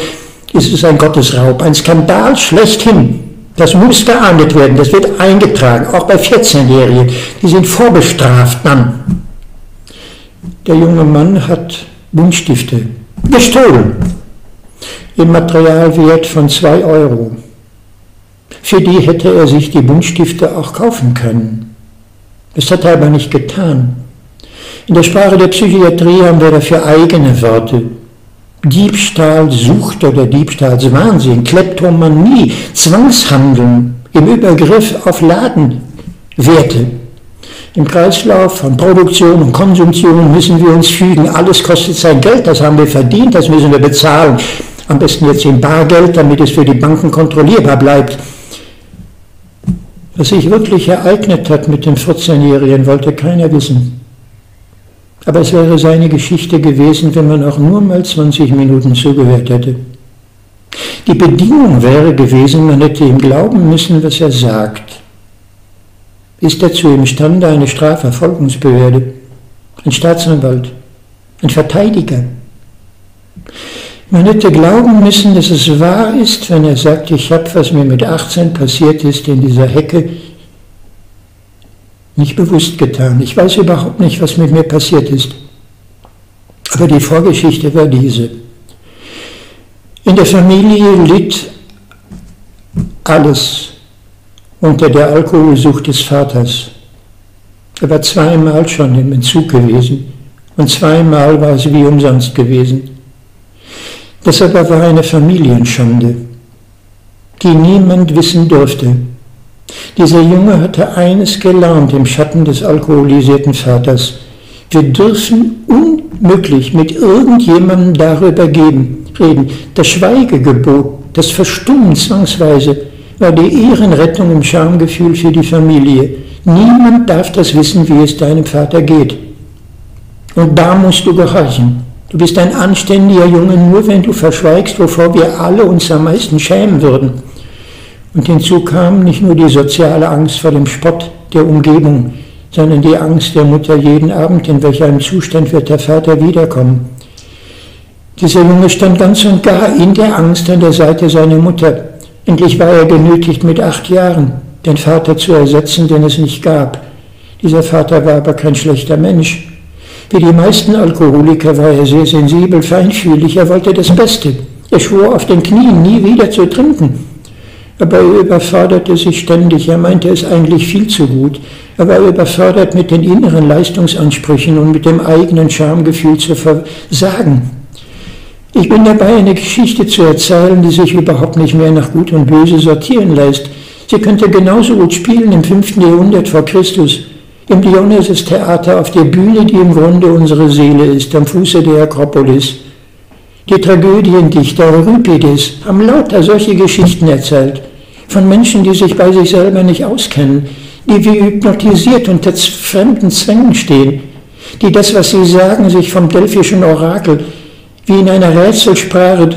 ist es ein Gottesraub, ein Skandal schlechthin. Das muss geahndet werden, das wird eingetragen, auch bei 14-Jährigen. Die sind vorbestraft dann. Der junge Mann hat Buntstifte gestohlen, im Materialwert von 2 €. Für die hätte er sich die Buntstifte auch kaufen können. Das hat er aber nicht getan. In der Sprache der Psychiatrie haben wir dafür eigene Worte. Diebstahlsucht oder Diebstahlswahnsinn, Kleptomanie, Zwangshandeln im Übergriff auf Ladenwerte. Im Kreislauf von Produktion und Konsumtion müssen wir uns fügen. Alles kostet sein Geld, das haben wir verdient, das müssen wir bezahlen. Am besten jetzt in Bargeld, damit es für die Banken kontrollierbar bleibt. Was sich wirklich ereignet hat mit dem 14-Jährigen, wollte keiner wissen. Aber es wäre seine Geschichte gewesen, wenn man auch nur mal 20 Minuten zugehört hätte. Die Bedingung wäre gewesen, man hätte ihm glauben müssen, was er sagt. Ist dazu imstande eine Strafverfolgungsbehörde, ein Staatsanwalt, ein Verteidiger? Man hätte glauben müssen, dass es wahr ist, wenn er sagt, ich habe, was mir mit 18 passiert ist, in dieser Hecke, nicht bewusst getan. Ich weiß überhaupt nicht, was mit mir passiert ist. Aber die Vorgeschichte war diese. In der Familie litt alles unter der Alkoholsucht des Vaters. Er war 2-mal schon im Entzug gewesen und 2-mal war es wie umsonst gewesen. Das aber war eine Familienschande, die niemand wissen durfte. Dieser Junge hatte eines gelernt im Schatten des alkoholisierten Vaters. Wir dürfen unmöglich mit irgendjemandem darüber reden. Das Schweigegebot, das Verstummen zwangsweise, war die Ehrenrettung im Schamgefühl für die Familie. Niemand darf das wissen, wie es deinem Vater geht. Und da musst du gehorchen. Du bist ein anständiger Junge, nur wenn du verschweigst, wovor wir alle uns am meisten schämen würden. Und hinzu kam nicht nur die soziale Angst vor dem Spott der Umgebung, sondern die Angst der Mutter jeden Abend, in welch einem Zustand wird der Vater wiederkommen. Dieser Junge stand ganz und gar in der Angst an der Seite seiner Mutter. Endlich war er genötigt, mit 8 Jahren den Vater zu ersetzen, den es nicht gab. Dieser Vater war aber kein schlechter Mensch. Wie die meisten Alkoholiker war er sehr sensibel, feinfühlig, er wollte das Beste. Er schwor auf den Knien, nie wieder zu trinken. Aber er überforderte sich ständig, er meinte es eigentlich viel zu gut. Er war überfordert mit den inneren Leistungsansprüchen und mit dem eigenen Schamgefühl zu versagen. Ich bin dabei, eine Geschichte zu erzählen, die sich überhaupt nicht mehr nach Gut und Böse sortieren lässt. Sie könnte genauso gut spielen im 5. Jahrhundert vor Christus, im Dionysus-Theater auf der Bühne, die im Grunde unsere Seele ist, am Fuße der Akropolis. Die Tragödiendichter Euripides haben lauter solche Geschichten erzählt, von Menschen, die sich bei sich selber nicht auskennen, die wie hypnotisiert unter fremden Zwängen stehen, die das, was sie sagen, sich vom delphischen Orakel wie in einer Rätselsprache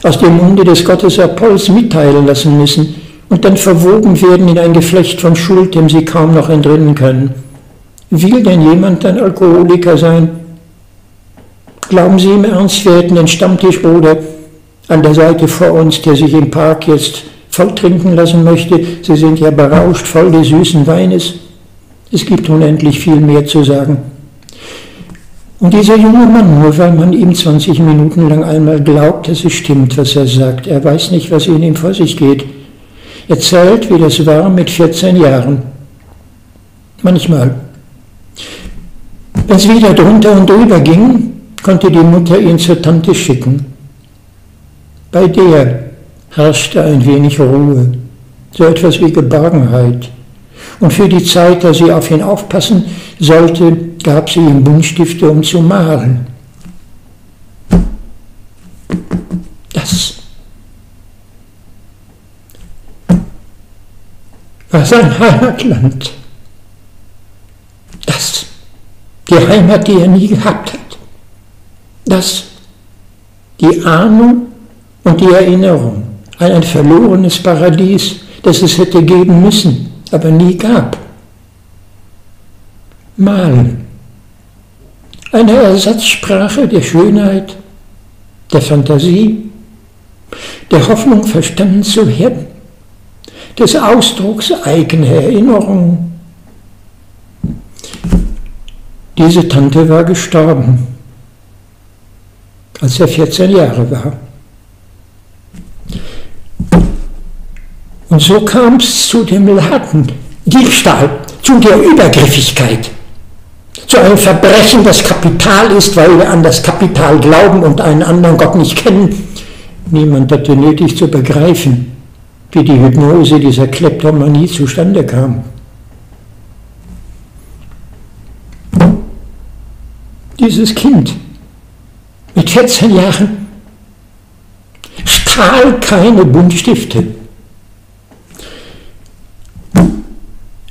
aus dem Munde des Gottes Apollos mitteilen lassen müssen und dann verwoben werden in ein Geflecht von Schuld, dem sie kaum noch entrinnen können. Will denn jemand ein Alkoholiker sein? Glauben Sie im Ernst, wir hätten den Stammtischbruder an der Seite vor uns, der sich im Park jetzt voll trinken lassen möchte? Sie sind ja berauscht, voll des süßen Weines. Es gibt unendlich viel mehr zu sagen. Und dieser junge Mann, nur weil man ihm 20 Minuten lang einmal glaubt, dass es stimmt, was er sagt, er weiß nicht, was in ihm vor sich geht, erzählt, wie das war mit 14 Jahren. Manchmal. Wenn es wieder drunter und drüber ging, konnte die Mutter ihn zur Tante schicken. Bei der herrschte ein wenig Ruhe, so etwas wie Geborgenheit. Und für die Zeit, da sie auf ihn aufpassen sollte, gab sie ihm Buntstifte, um zu malen. Das war sein Heimatland. Das, die Heimat, die er nie gehabt hat. Das, die Ahnung und die Erinnerung an ein verlorenes Paradies, das es hätte geben müssen, aber nie gab. Malen. Eine Ersatzsprache der Schönheit, der Fantasie, der Hoffnung verstanden zu werden, des Ausdrucks eigener Erinnerungen. Diese Tante war gestorben, als er 14 Jahre war. Und so kam es zu dem Laden, Diebstahl, zu der Übergriffigkeit, zu einem Verbrechen, das Kapital ist, weil wir an das Kapital glauben und einen anderen Gott nicht kennen. Niemand hatte nötig zu begreifen, wie die Hypnose dieser Kleptomanie zustande kam. Dieses Kind mit 14 Jahren stahl keine Buntstifte.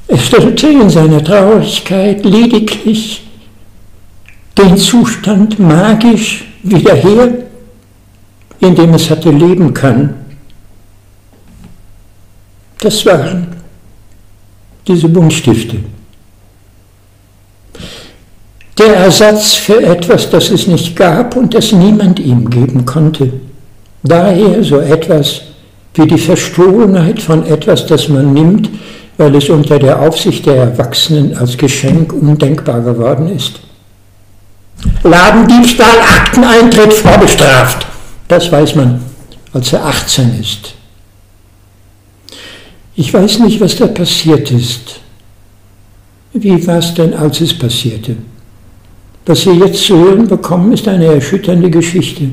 Er stellte in seiner Traurigkeit lediglich den Zustand magisch wieder her, in dem es hatte leben können. Das waren diese Buntstifte. Der Ersatz für etwas, das es nicht gab und das niemand ihm geben konnte. Daher so etwas wie die Verstohlenheit von etwas, das man nimmt, weil es unter der Aufsicht der Erwachsenen als Geschenk undenkbar geworden ist. Ladendiebstahl, Akteneintritt vorbestraft. Das weiß man, als er 18 ist. Ich weiß nicht, was da passiert ist. Wie war es denn, als es passierte? Was Sie jetzt zu hören bekommen, ist eine erschütternde Geschichte,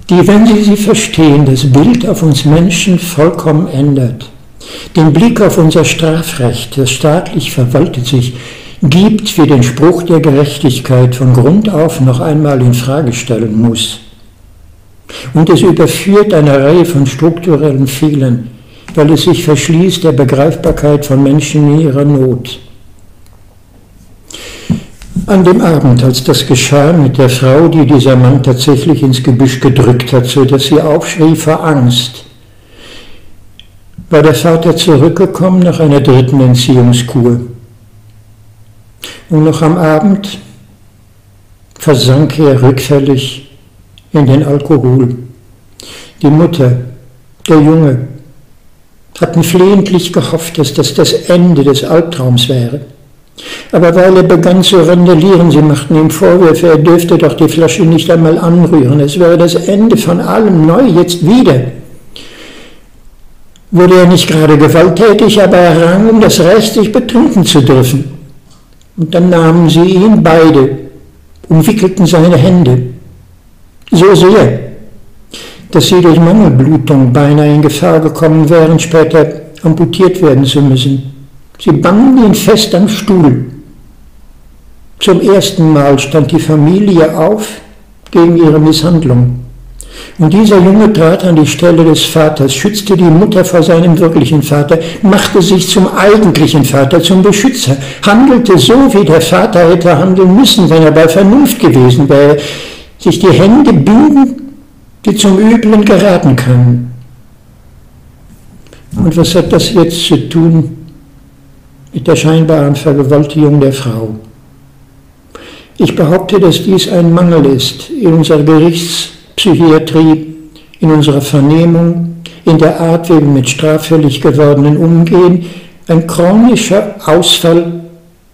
die, wenn Sie sie verstehen, das Bild auf uns Menschen vollkommen ändert. Den Blick auf unser Strafrecht, das staatlich verwaltet sich, gibt, wie den Spruch der Gerechtigkeit von Grund auf noch einmal in Frage stellen muss. Und es überführt eine Reihe von strukturellen Fehlern, weil es sich verschließt der Begreifbarkeit von Menschen in ihrer Not. An dem Abend, als das geschah mit der Frau, die dieser Mann tatsächlich ins Gebüsch gedrückt hat, sodass sie aufschrie vor Angst, war der Vater zurückgekommen nach einer dritten Entziehungskur. Und noch am Abend versank er rückfällig in den Alkohol. Die Mutter, der Junge, hatten flehentlich gehofft, dass das das Ende des Albtraums wäre. Aber weil er begann zu randalieren, sie machten ihm Vorwürfe, er dürfte doch die Flasche nicht einmal anrühren, es wäre das Ende von allem neu, jetzt wieder. Wurde er nicht gerade gewalttätig, aber er rang um das Recht, sich betrinken zu dürfen. Und dann nahmen sie ihn beide, umwickelten seine Hände, so sehr, dass sie durch Mangelblutung beinahe in Gefahr gekommen wären, später amputiert werden zu müssen. Sie banden ihn fest am Stuhl. Zum ersten Mal stand die Familie auf gegen ihre Misshandlung. Und dieser Junge trat an die Stelle des Vaters, schützte die Mutter vor seinem wirklichen Vater, machte sich zum eigentlichen Vater, zum Beschützer, handelte so, wie der Vater hätte handeln müssen, wenn er bei Vernunft gewesen wäre, sich die Hände binden, die zum Üblen geraten können. Und was hat das jetzt zu tun mit der scheinbaren Vergewaltigung der Frau? Ich behaupte, dass dies ein Mangel ist in unserer Gerichtspsychiatrie, in unserer Vernehmung, in der Art, wie wir mit straffällig gewordenen umgehen, ein chronischer Ausfall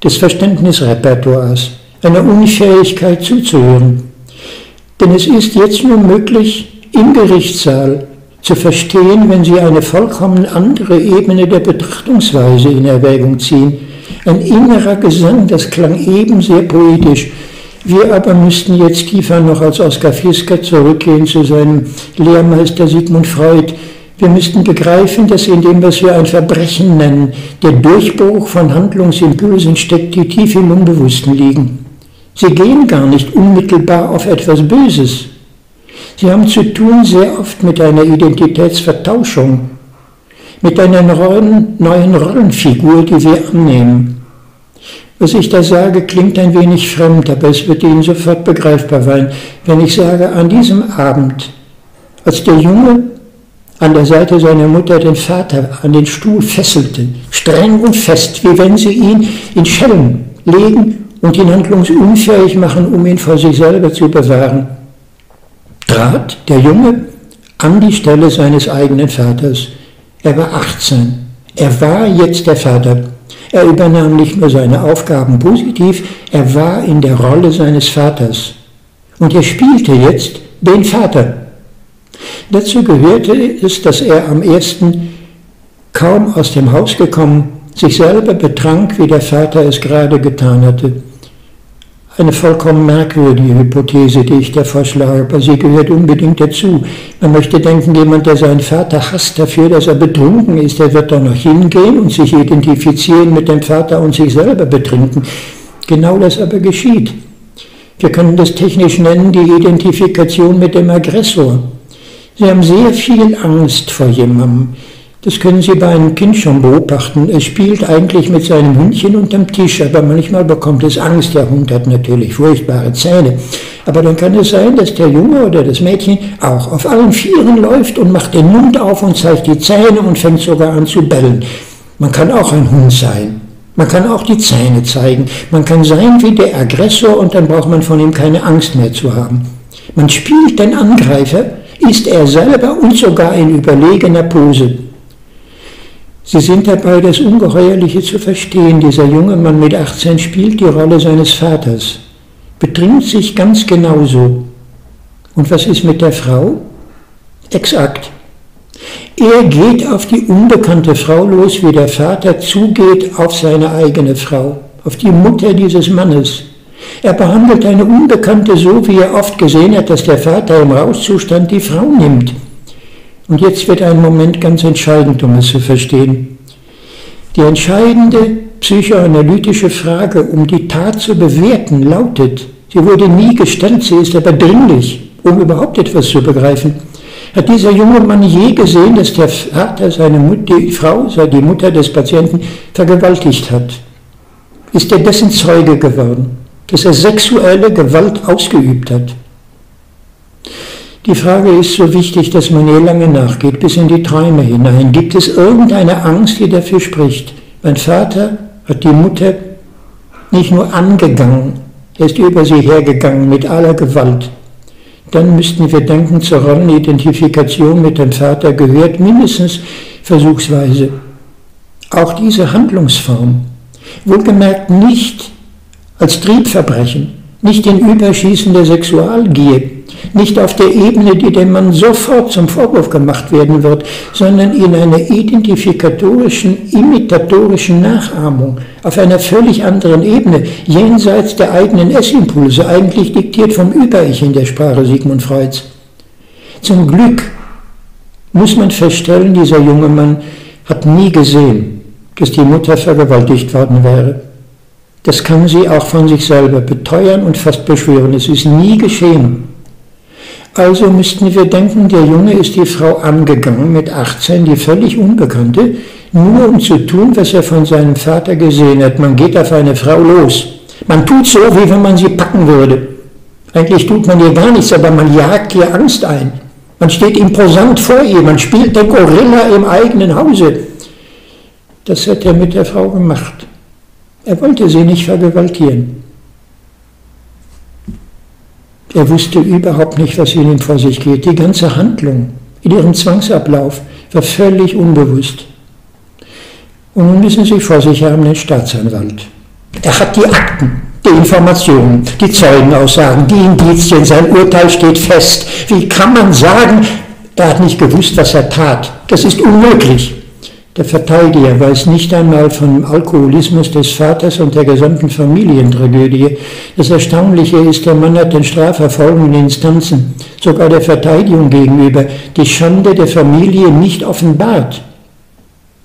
des Verständnisrepertoires. einer Unfähigkeit zuzuhören. Denn es ist jetzt nur möglich, im Gerichtssaal zu verstehen, wenn Sie eine vollkommen andere Ebene der Betrachtungsweise in Erwägung ziehen. Ein innerer Gesang, das klang eben sehr poetisch. Wir aber müssten jetzt tiefer noch als Oskar Fisker zurückgehen zu seinem Lehrmeister Sigmund Freud. Wir müssten begreifen, dass in dem, was wir ein Verbrechen nennen, der Durchbruch von Handlungsimpulsen steckt, die tief im Unbewussten liegen. Sie gehen gar nicht unmittelbar auf etwas Böses. Sie haben zu tun sehr oft mit einer Identitätsvertauschung, mit einer neuen Rollenfigur, die wir annehmen. Was ich da sage, klingt ein wenig fremd, aber es wird Ihnen sofort begreifbar sein, wenn ich sage, an diesem Abend, als der Junge an der Seite seiner Mutter den Vater an den Stuhl fesselte, streng und fest, wie wenn sie ihn in Schellen legen und ihn handlungsunfähig machen, um ihn vor sich selber zu bewahren, trat der Junge an die Stelle seines eigenen Vaters. Er war 18. Er war jetzt der Vater. Er übernahm nicht nur seine Aufgaben positiv, er war in der Rolle seines Vaters. Und er spielte jetzt den Vater. Dazu gehörte es, dass er am ersten, kaum aus dem Haus gekommen, sich selber betrank, wie der Vater es gerade getan hatte. Eine vollkommen merkwürdige Hypothese, die ich da vorschlage, aber sie gehört unbedingt dazu. Man möchte denken, jemand, der seinen Vater hasst dafür, dass er betrunken ist, der wird doch noch hingehen und sich identifizieren mit dem Vater und sich selber betrinken. Genau das aber geschieht. Wir können das technisch nennen, die Identifikation mit dem Aggressor. Sie haben sehr viel Angst vor jemandem. Das können Sie bei einem Kind schon beobachten. Es spielt eigentlich mit seinem Hündchen unterm Tisch, aber manchmal bekommt es Angst. Der Hund hat natürlich furchtbare Zähne. Aber dann kann es sein, dass der Junge oder das Mädchen auch auf allen Vieren läuft und macht den Mund auf und zeigt die Zähne und fängt sogar an zu bellen. Man kann auch ein Hund sein. Man kann auch die Zähne zeigen. Man kann sein wie der Aggressor und dann braucht man von ihm keine Angst mehr zu haben. Man spielt den Angreifer, ist er selber und sogar in überlegener Pose. Sie sind dabei, das Ungeheuerliche zu verstehen. Dieser junge Mann mit 18 spielt die Rolle seines Vaters, betrinkt sich ganz genauso. Und was ist mit der Frau? Exakt. Er geht auf die unbekannte Frau los, wie der Vater zugeht auf seine eigene Frau, auf die Mutter dieses Mannes. Er behandelt eine Unbekannte so, wie er oft gesehen hat, dass der Vater im Rauschzustand die Frau nimmt. Und jetzt wird ein Moment ganz entscheidend, um es zu verstehen. Die entscheidende psychoanalytische Frage, um die Tat zu bewerten, lautet, sie wurde nie gestellt, sie ist aber dringlich, um überhaupt etwas zu begreifen. Hat dieser junge Mann je gesehen, dass der Vater die Frau, die Mutter des Patienten, vergewaltigt hat? Ist er dessen Zeuge geworden, dass er sexuelle Gewalt ausgeübt hat? Die Frage ist so wichtig, dass man ihr lange nachgeht, bis in die Träume hinein. Gibt es irgendeine Angst, die dafür spricht? Mein Vater hat die Mutter nicht nur angegangen, er ist über sie hergegangen mit aller Gewalt. Dann müssten wir denken, zur Rollenidentifikation mit dem Vater gehört mindestens versuchsweise auch diese Handlungsform. Wohlgemerkt nicht als Triebverbrechen, nicht in überschießender Sexualgier, nicht auf der Ebene, die dem Mann sofort zum Vorwurf gemacht werden wird, sondern in einer identifikatorischen, imitatorischen Nachahmung, auf einer völlig anderen Ebene, jenseits der eigenen Essimpulse, eigentlich diktiert vom Über-Ich in der Sprache Sigmund Freuds. Zum Glück muss man feststellen, dieser junge Mann hat nie gesehen, dass die Mutter vergewaltigt worden wäre. Das kann sie auch von sich selber beteuern und fast beschwören. Es ist nie geschehen. Also müssten wir denken, der Junge ist die Frau angegangen mit 18, die völlig Unbekannte, nur um zu tun, was er von seinem Vater gesehen hat. Man geht auf eine Frau los. Man tut so, wie wenn man sie packen würde. Eigentlich tut man ihr gar nichts, aber man jagt ihr Angst ein. Man steht imposant vor ihr, man spielt den Gorilla im eigenen Hause. Das hat er mit der Frau gemacht. Er wollte sie nicht vergewaltigen. Er wusste überhaupt nicht, was in ihm vor sich geht. Die ganze Handlung in ihrem Zwangsablauf war völlig unbewusst. Und nun müssen Sie vor sich haben den Staatsanwalt. Er hat die Akten. Die Informationen, die Zeugenaussagen, die Indizien, sein Urteil steht fest. Wie kann man sagen, er hat nicht gewusst, was er tat? Das ist unmöglich. Der Verteidiger weiß nicht einmal vom Alkoholismus des Vaters und der gesamten Familientragödie. Das Erstaunliche ist, der Mann hat den strafverfolgenden Instanzen, sogar der Verteidigung gegenüber, die Schande der Familie nicht offenbart.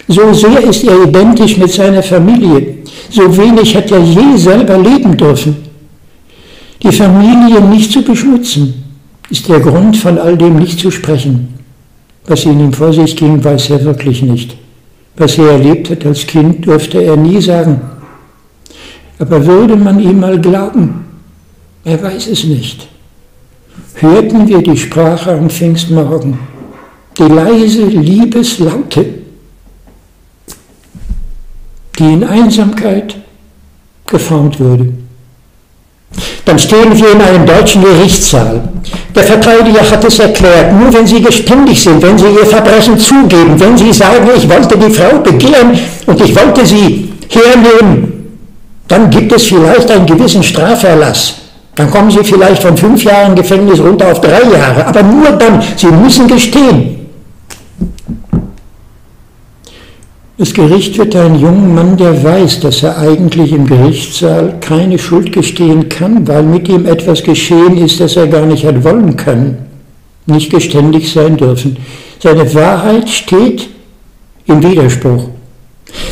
So sehr ist er identisch mit seiner Familie. So wenig hat er je selber leben dürfen. Die Familie nicht zu beschmutzen, ist der Grund, von all dem nicht zu sprechen. Was in ihm vor sich ging, weiß er wirklich nicht. Was er erlebt hat als Kind, durfte er nie sagen. Aber würde man ihm mal glauben? Er weiß es nicht. Hörten wir die Sprache am Pfingstmorgen, die leise Liebeslaute, die in Einsamkeit geformt wurde. Dann stehen wir in einem deutschen Gerichtssaal. Der Verteidiger hat es erklärt, nur wenn Sie geständig sind, wenn Sie Ihr Verbrechen zugeben, wenn Sie sagen, ich wollte die Frau begehren und ich wollte sie hernehmen, dann gibt es vielleicht einen gewissen Straferlass. Dann kommen Sie vielleicht von 5 Jahren Gefängnis runter auf 3 Jahre, aber nur dann, Sie müssen gestehen. Das Gericht wird einen jungen Mann, der weiß, dass er eigentlich im Gerichtssaal keine Schuld gestehen kann, weil mit ihm etwas geschehen ist, das er gar nicht hat wollen können, nicht geständig sein dürfen. Seine Wahrheit steht im Widerspruch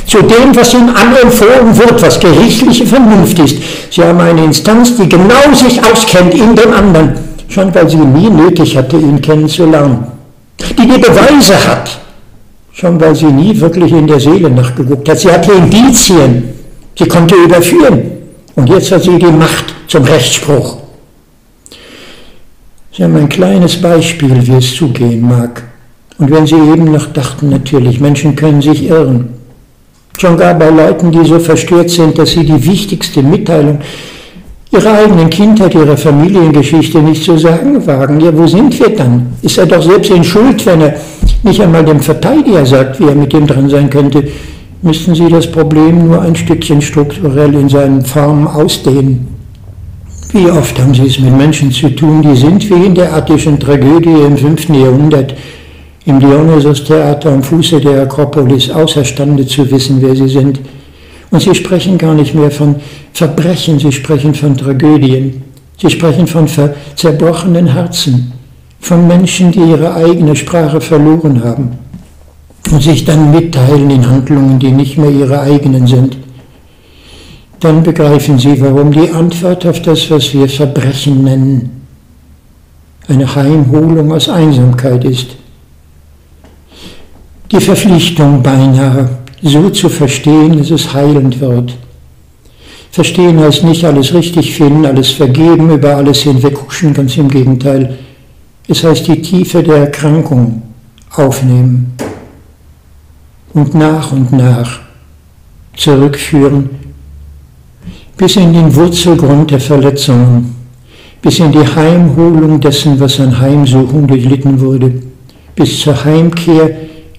zu dem, was ihm anempfohlen wird, was gerichtliche Vernunft ist. Sie haben eine Instanz, die genau sich auskennt in dem anderen, schon weil sie nie nötig hatte, ihn kennenzulernen, die Beweise hat, schon weil sie nie wirklich in der Seele nachgeguckt hat. Sie hatte Indizien, sie konnte überführen. Und jetzt hat sie die Macht zum Rechtsspruch. Sie haben ein kleines Beispiel, wie es zugehen mag. Und wenn Sie eben noch dachten, natürlich, Menschen können sich irren. Schon gar bei Leuten, die so verstört sind, dass sie die wichtigste Mitteilung ihrer eigenen Kindheit, ihrer Familiengeschichte nicht zu sagen wagen. Ja, wo sind wir dann? Ist er doch selbst in Schuld, wenn er nicht einmal dem Verteidiger sagt, wie er mit dem dran sein könnte. Müssten Sie das Problem nur ein Stückchen strukturell in seinen Formen ausdehnen. Wie oft haben Sie es mit Menschen zu tun, die sind wie in der attischen Tragödie im 5. Jahrhundert, im Dionysos-Theater am Fuße der Akropolis, außerstande zu wissen, wer sie sind. Und sie sprechen gar nicht mehr von Verbrechen, sie sprechen von Tragödien. Sie sprechen von zerbrochenen Herzen, von Menschen, die ihre eigene Sprache verloren haben und sich dann mitteilen in Handlungen, die nicht mehr ihre eigenen sind. Dann begreifen sie, warum die Antwort auf das, was wir Verbrechen nennen, eine Heimholung aus Einsamkeit ist. Die Verpflichtung beinahe, so zu verstehen, dass es heilend wird. Verstehen heißt nicht alles richtig finden, alles vergeben, über alles hinweghuschen, ganz im Gegenteil. Es heißt die Tiefe der Erkrankung aufnehmen und nach zurückführen bis in den Wurzelgrund der Verletzungen, bis in die Heimholung dessen, was an Heimsuchung durchlitten wurde, bis zur Heimkehr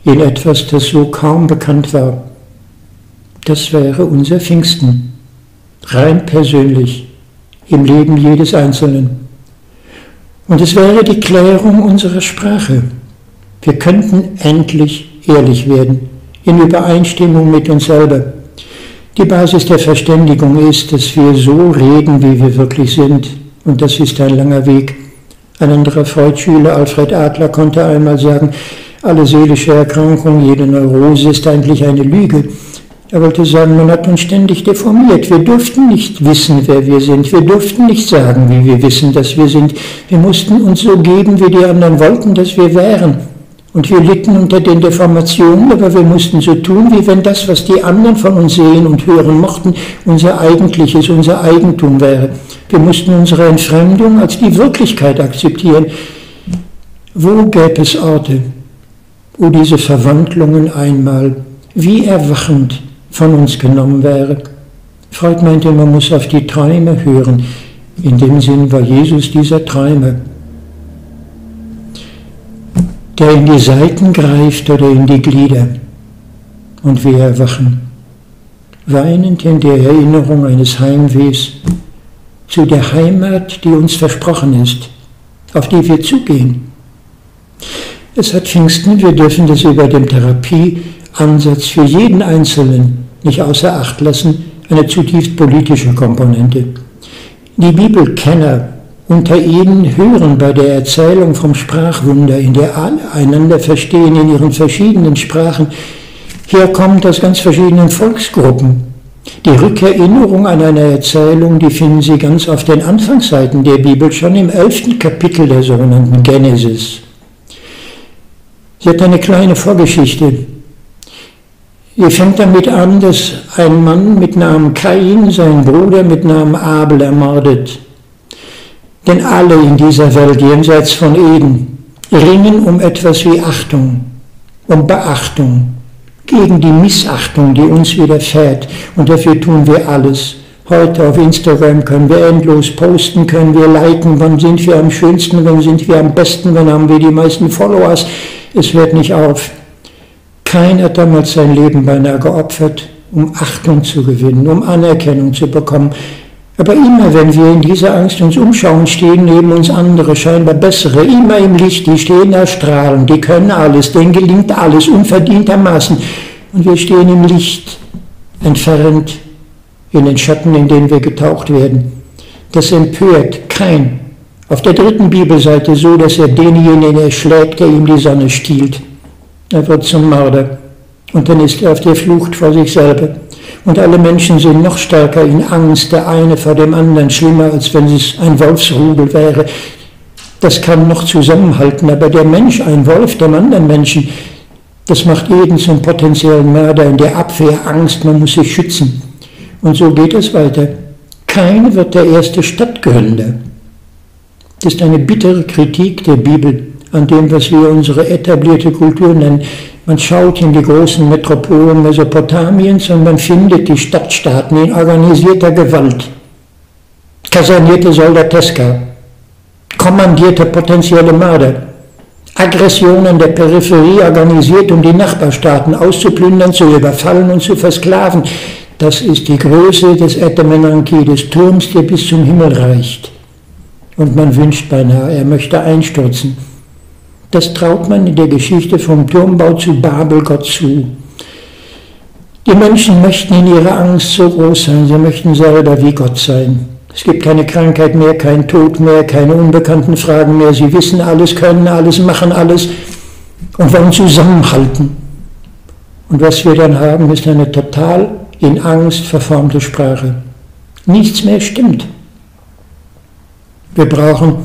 in etwas, das so kaum bekannt war. Das wäre unser Pfingsten, rein persönlich, im Leben jedes Einzelnen. Und es wäre die Klärung unserer Sprache. Wir könnten endlich ehrlich werden, in Übereinstimmung mit uns selber. Die Basis der Verständigung ist, dass wir so reden, wie wir wirklich sind. Und das ist ein langer Weg. Ein anderer Freud-Schüler, Alfred Adler, konnte einmal sagen, alle seelische Erkrankung, jede Neurose ist eigentlich eine Lüge. Er wollte sagen, man hat uns ständig deformiert. Wir durften nicht wissen, wer wir sind. Wir durften nicht sagen, wie wir wissen, dass wir sind. Wir mussten uns so geben, wie die anderen wollten, dass wir wären. Und wir litten unter den Deformationen, aber wir mussten so tun, wie wenn das, was die anderen von uns sehen und hören mochten, unser eigentliches, unser Eigentum wäre. Wir mussten unsere Entfremdung als die Wirklichkeit akzeptieren. Wo gäbe es Orte, wo diese Verwandlungen einmal wie erwachend von uns genommen wäre? Freud meinte, man muss auf die Träume hören. In dem Sinn war Jesus dieser Träumer, der in die Seiten greift oder in die Glieder und wir erwachen. weinend in der Erinnerung eines Heimwehs zu der Heimat, die uns versprochen ist, auf die wir zugehen. Es hat Pfingsten, wir dürfen das über dem Therapieansatz für jeden Einzelnen nicht außer Acht lassen, eine zutiefst politische Komponente. Die Bibelkenner unter ihnen hören bei der Erzählung vom Sprachwunder, in der alle einander verstehen in ihren verschiedenen Sprachen, herkommt aus ganz verschiedenen Volksgruppen. Die Rückerinnerung an eine Erzählung, die finden Sie ganz auf den Anfangsseiten der Bibel, schon im 11. Kapitel der sogenannten Genesis. Sie hat eine kleine Vorgeschichte. Sie fängt damit an, dass ein Mann mit Namen Kain seinen Bruder mit Namen Abel ermordet. Denn alle in dieser Welt, jenseits von Eden, ringen um etwas wie Achtung, um Beachtung, gegen die Missachtung, die uns widerfährt. Und dafür tun wir alles. Heute auf Instagram können wir endlos posten, können wir liken, wann sind wir am schönsten, wann sind wir am besten, wann haben wir die meisten Followers. Es hört nicht auf. Keiner hat damals sein Leben beinahe geopfert, um Achtung zu gewinnen, um Anerkennung zu bekommen. Aber immer, wenn wir in dieser Angst uns umschauen, stehen neben uns andere, scheinbar bessere, immer im Licht, die stehen da strahlend, die können alles, denen gelingt alles, unverdientermaßen. Und wir stehen im Licht, entfernt in den Schatten, in den wir getaucht werden. Das empört kein. Auf der 3. Bibelseite so, dass er denjenigen erschlägt, der ihm die Sonne stiehlt. Er wird zum Mörder. Und dann ist er auf der Flucht vor sich selber. Und alle Menschen sind noch stärker in Angst, der eine vor dem anderen, schlimmer, als wenn es ein Wolfsrudel wäre. Das kann noch zusammenhalten, aber der Mensch, ein Wolf dem anderen Menschen, das macht jeden zum potenziellen Mörder in der Abwehr, Angst, man muss sich schützen. Und so geht es weiter. Kain wird der erste Stadtgründer. Das ist eine bittere Kritik der Bibel an dem, was wir unsere etablierte Kultur nennen. Man schaut in die großen Metropolen Mesopotamiens und man findet die Stadtstaaten in organisierter Gewalt, kasernierte Soldateska, kommandierte potenzielle Mörder, Aggressionen der Peripherie organisiert, um die Nachbarstaaten auszuplündern, zu überfallen und zu versklaven. Das ist die Größe des Etemenanki, des Turms, der bis zum Himmel reicht. Und man wünscht beinahe, er möchte einstürzen. Das traut man in der Geschichte vom Turmbau zu Babel Gott zu. Die Menschen möchten in ihrer Angst so groß sein, sie möchten selber wie Gott sein. Es gibt keine Krankheit mehr, kein Tod mehr, keine unbekannten Fragen mehr. Sie wissen alles, können alles, machen alles und wollen zusammenhalten. Und was wir dann haben, ist eine total in Angst verformte Sprache. Nichts mehr stimmt. Wir brauchen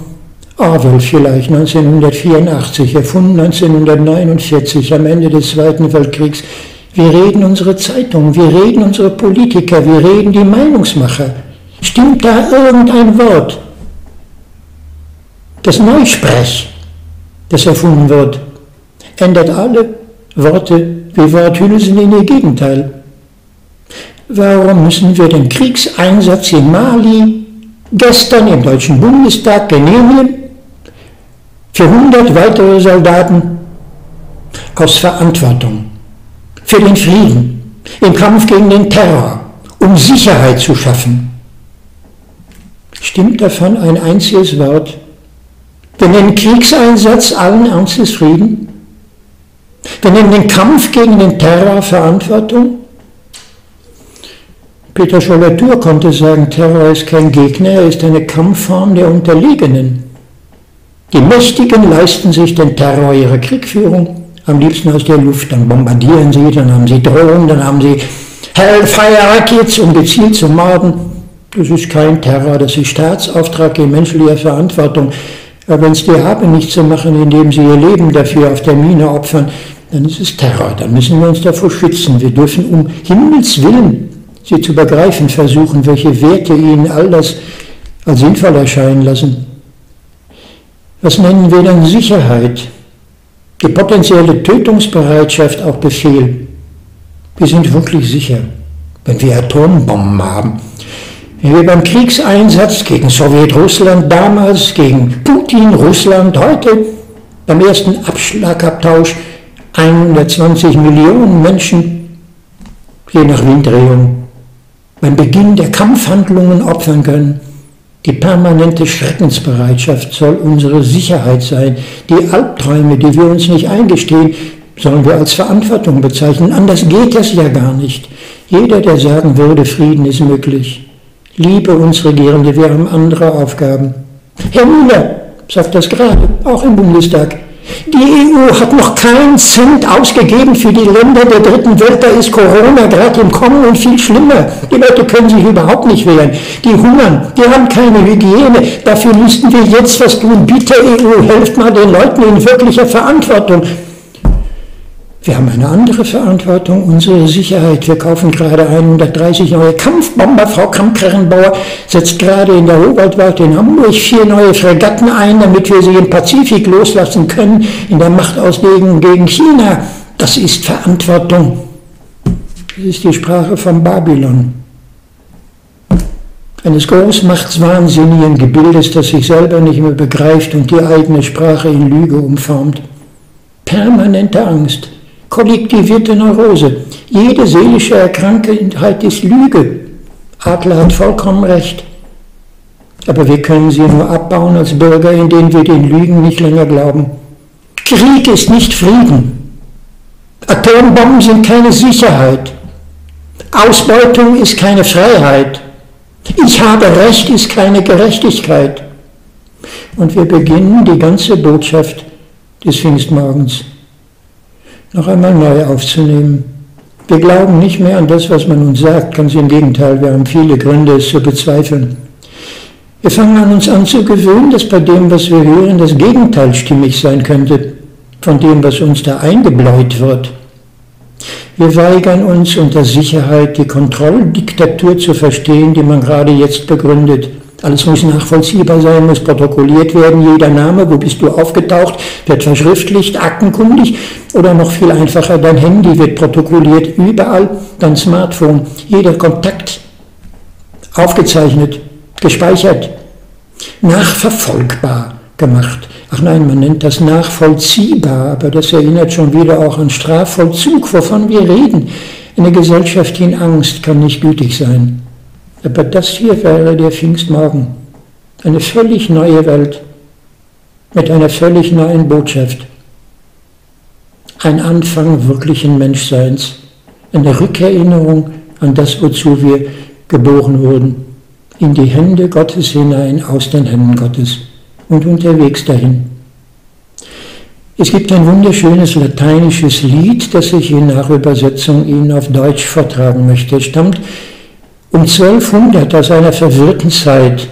Orwell vielleicht 1984, erfunden 1949, am Ende des Zweiten Weltkriegs. Wir reden unsere Zeitungen, wir reden unsere Politiker, wir reden die Meinungsmacher. Stimmt da irgendein Wort? Das Neusprech, das erfunden wird, ändert alle Worte wie Worthülsen in ihr Gegenteil. Warum müssen wir den Kriegseinsatz in Mali gestern im Deutschen Bundestag genehmigen? Für 100 weitere Soldaten aus Verantwortung, für den Frieden, im Kampf gegen den Terror, um Sicherheit zu schaffen. Stimmt davon ein einziges Wort? Wir nennen Kriegseinsatz allen Ernstes Frieden. Wir nennen den Kampf gegen den Terror Verantwortung. Peter Scholler-Thur konnte sagen, Terror ist kein Gegner, er ist eine Kampfform der Unterlegenen. Die Mächtigen leisten sich den Terror ihrer Kriegführung, am liebsten aus der Luft. Dann bombardieren sie, dann haben sie Drohnen, dann haben sie Hellfire-Rakets, um gezielt zu morden. Das ist kein Terror, das ist Staatsauftrag in menschlicher Verantwortung. Aber wenn es die haben, nicht zu machen, indem sie ihr Leben dafür auf der Mine opfern, dann ist es Terror. Dann müssen wir uns davor schützen. Wir dürfen um Himmels Willen sie zu begreifen versuchen, welche Werte ihnen all das als sinnvoll erscheinen lassen. Was nennen wir dann Sicherheit? Die potenzielle Tötungsbereitschaft auch Befehl. Wir sind wirklich sicher, wenn wir Atombomben haben. Wenn wir beim Kriegseinsatz gegen Sowjetrussland damals, gegen Putin, Russland heute, beim ersten Abschlagabtausch 120 Millionen Menschen, je nach Winddrehung, beim Beginn der Kampfhandlungen opfern können. Die permanente Schreckensbereitschaft soll unsere Sicherheit sein. Die Albträume, die wir uns nicht eingestehen, sollen wir als Verantwortung bezeichnen. Anders geht das ja gar nicht. Jeder, der sagen würde, Frieden ist möglich. Liebe uns Regierende, wir haben andere Aufgaben. Herr Müller sagt das gerade, auch im Bundestag. Die EU hat noch keinen Cent ausgegeben für die Länder der dritten Welt. Da ist Corona gerade im Kommen und viel schlimmer. Die Leute können sich überhaupt nicht wehren. Die hungern, die haben keine Hygiene. Dafür müssten wir jetzt was tun. Bitte EU, helft mal den Leuten in wirklicher Verantwortung. Wir haben eine andere Verantwortung, unsere Sicherheit. Wir kaufen gerade 130 neue Kampfbomber. Frau Kramp-Karrenbauer setzt gerade in der Howaldwarte in Hamburg 4 neue Fregatten ein, damit wir sie im Pazifik loslassen können, in der Machtauslegung gegen China. Das ist Verantwortung. Das ist die Sprache von Babylon. Eines großmachtswahnsinnigen Gebildes, das sich selber nicht mehr begreift und die eigene Sprache in Lüge umformt. Permanente Angst. Kollektivierte Neurose. Jede seelische Erkrankheit ist Lüge. Adler hat vollkommen recht. Aber wir können sie nur abbauen als Bürger, indem wir den Lügen nicht länger glauben. Krieg ist nicht Frieden. Atombomben sind keine Sicherheit. Ausbeutung ist keine Freiheit. Ich habe Recht ist keine Gerechtigkeit. Und wir beginnen die ganze Botschaft des Pfingstmorgens noch einmal neu aufzunehmen. Wir glauben nicht mehr an das, was man uns sagt, ganz im Gegenteil, wir haben viele Gründe, es zu bezweifeln. Wir fangen an, uns anzugewöhnen, dass bei dem, was wir hören, das Gegenteil stimmig sein könnte, von dem, was uns da eingebläut wird. Wir weigern uns unter Sicherheit, die Kontrolldiktatur zu verstehen, die man gerade jetzt begründet. Alles muss nachvollziehbar sein, muss protokolliert werden, jeder Name, wo bist du aufgetaucht, wird verschriftlicht, aktenkundig oder noch viel einfacher, dein Handy wird protokolliert, überall, dein Smartphone, jeder Kontakt aufgezeichnet, gespeichert, nachverfolgbar gemacht. Ach nein, man nennt das nachvollziehbar, aber das erinnert schon wieder auch an Strafvollzug, wovon wir reden. Eine Gesellschaft in Angst kann nicht gütig sein. Aber das hier wäre der Pfingstmorgen. Eine völlig neue Welt mit einer völlig neuen Botschaft. Ein Anfang wirklichen Menschseins. Eine Rückerinnerung an das, wozu wir geboren wurden. In die Hände Gottes hinein, aus den Händen Gottes und unterwegs dahin. Es gibt ein wunderschönes lateinisches Lied, das ich in Nachübersetzung Ihnen auf Deutsch vortragen möchte. Es stammt um 1200 aus einer verwirrten Zeit.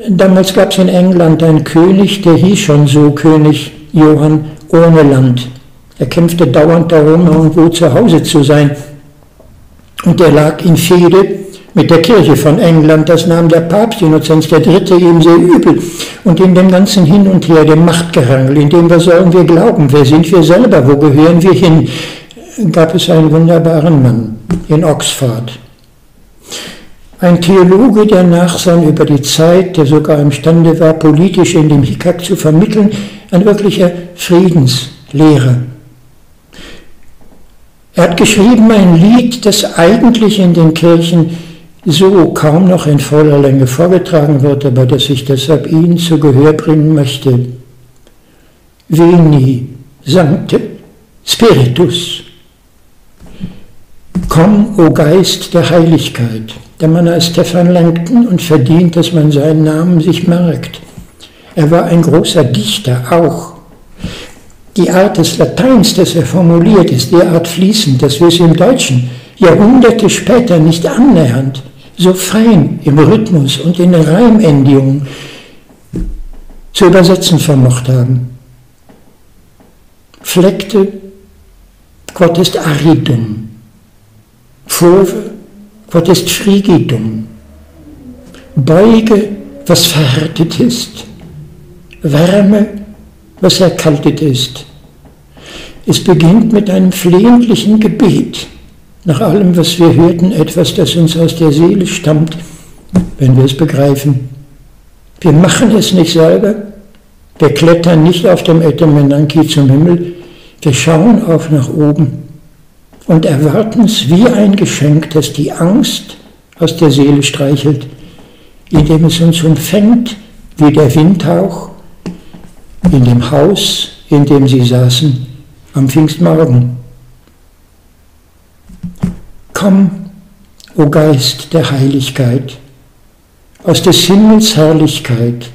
Damals gab es in England einen König, der hieß schon so, König Johann ohne Land. Er kämpfte dauernd darum, irgendwo zu Hause zu sein. Und er lag in Fehde mit der Kirche von England. Das nahm der Papst Innozenz III. Ihm sehr übel. Und in dem ganzen Hin und Her, dem Machtgerangel, in dem, was sollen wir glauben, wer sind wir selber, wo gehören wir hin, gab es einen wunderbaren Mann in Oxford. Ein Theologe, der nachsann über die Zeit, der sogar imstande war, politisch in dem Hickhack zu vermitteln, ein wirklicher Friedenslehrer. Er hat geschrieben ein Lied, das eigentlich in den Kirchen so kaum noch in voller Länge vorgetragen wird, aber das ich deshalb Ihnen zu Gehör bringen möchte. Veni, Sancte Spiritus. Komm, o Geist der Heiligkeit. Der Mann heißt Stephen Langton und verdient, dass man seinen Namen sich merkt. Er war ein großer Dichter auch. Die Art des Lateins, das er formuliert, ist derart fließend, dass wir es im Deutschen Jahrhunderte später nicht annähernd so fein im Rhythmus und in den Reimendigungen zu übersetzen vermocht haben. Flecte, quod est aridum, fove, quod est frigidum, beuge, was verhärtet ist, wärme, was erkaltet ist. Es beginnt mit einem flehentlichen Gebet, nach allem, was wir hörten, etwas, das uns aus der Seele stammt, wenn wir es begreifen. Wir machen es nicht selber, wir klettern nicht auf dem Etemenanki zum Himmel, wir schauen auf nach oben und erwarten es wie ein Geschenk, das die Angst aus der Seele streichelt, indem es uns umfängt wie der Windhauch in dem Haus, in dem sie saßen am Pfingstmorgen. Komm, o Geist der Heiligkeit, aus des Himmels Herrlichkeit,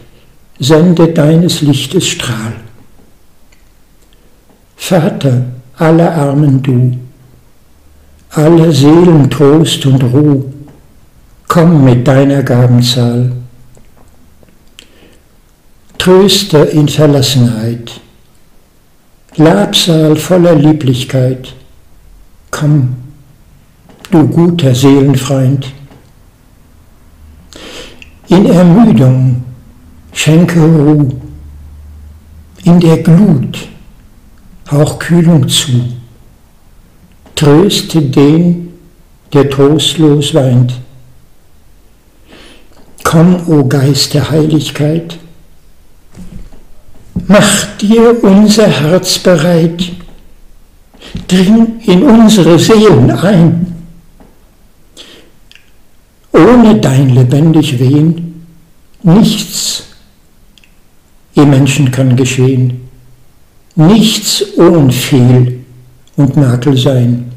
sende deines Lichtes Strahl. Vater aller Armen du, aller Seelen Trost und Ruh, komm mit deiner Gabenzahl. Tröster in Verlassenheit, Labsal voller Lieblichkeit, komm, du guter Seelenfreund. In Ermüdung schenke Ruh, in der Glut hauch Kühlung zu, tröste den, der trostlos weint. Komm, o Geist der Heiligkeit, mach dir unser Herz bereit, dring in unsere Seelen ein. Ohne dein lebendig Wehen nichts im Menschen kann geschehen, nichts ohne Fehl und Makel sein.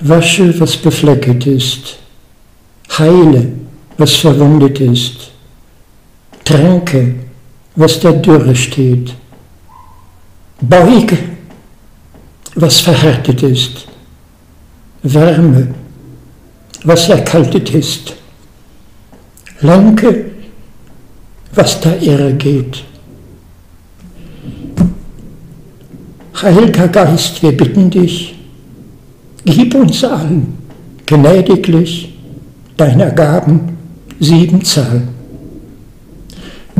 Wasche, was beflecket ist, heile, was verwundet ist, tränke, was der Dürre steht, beuge, was verhärtet ist, wärme, was erkaltet ist, lenke, was da irre geht. Heiliger Geist, wir bitten dich, gib uns allen gnädiglich deiner Gaben 7 Zahl.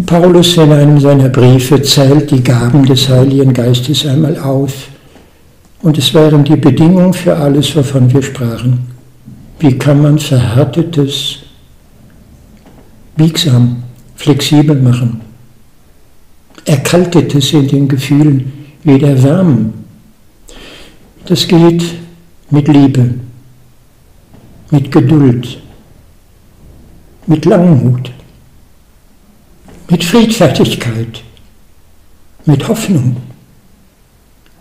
Paulus in einem seiner Briefe zählt die Gaben des Heiligen Geistes einmal auf, und es wären die Bedingung für alles, wovon wir sprachen. Wie kann man Verhärtetes biegsam, flexibel machen? Erkaltetes in den Gefühlen wieder wärmen. Das geht mit Liebe, mit Geduld, mit Langmut, mit Friedfertigkeit, mit Hoffnung,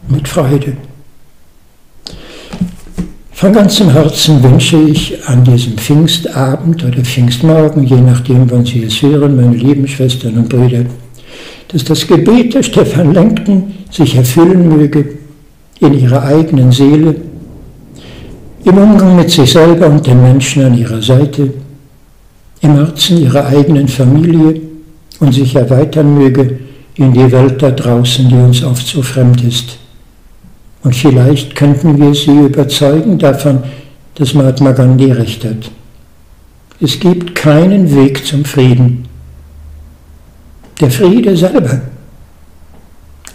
mit Freude. Von ganzem Herzen wünsche ich an diesem Pfingstabend oder Pfingstmorgen, je nachdem, wann Sie es hören, meine lieben Schwestern und Brüder, dass das Gebet der Stephan Lenkten sich erfüllen möge in ihrer eigenen Seele, im Umgang mit sich selber und den Menschen an ihrer Seite, im Herzen ihrer eigenen Familie und sich erweitern möge in die Welt da draußen, die uns oft so fremd ist. Und vielleicht könnten wir sie überzeugen davon, dass Mahatma Gandhi recht hat. Es gibt keinen Weg zum Frieden. Der Friede selber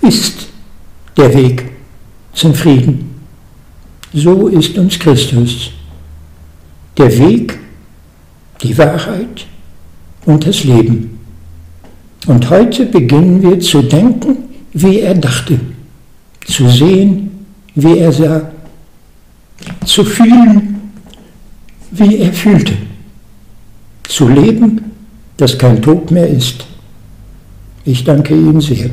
ist der Weg zum Frieden. So ist uns Christus der Weg, die Wahrheit und das Leben. Und heute beginnen wir zu denken, wie er dachte, zu sehen, wie er sah, zu fühlen, wie er fühlte, zu leben, dass kein Tod mehr ist. Ich danke Ihnen sehr.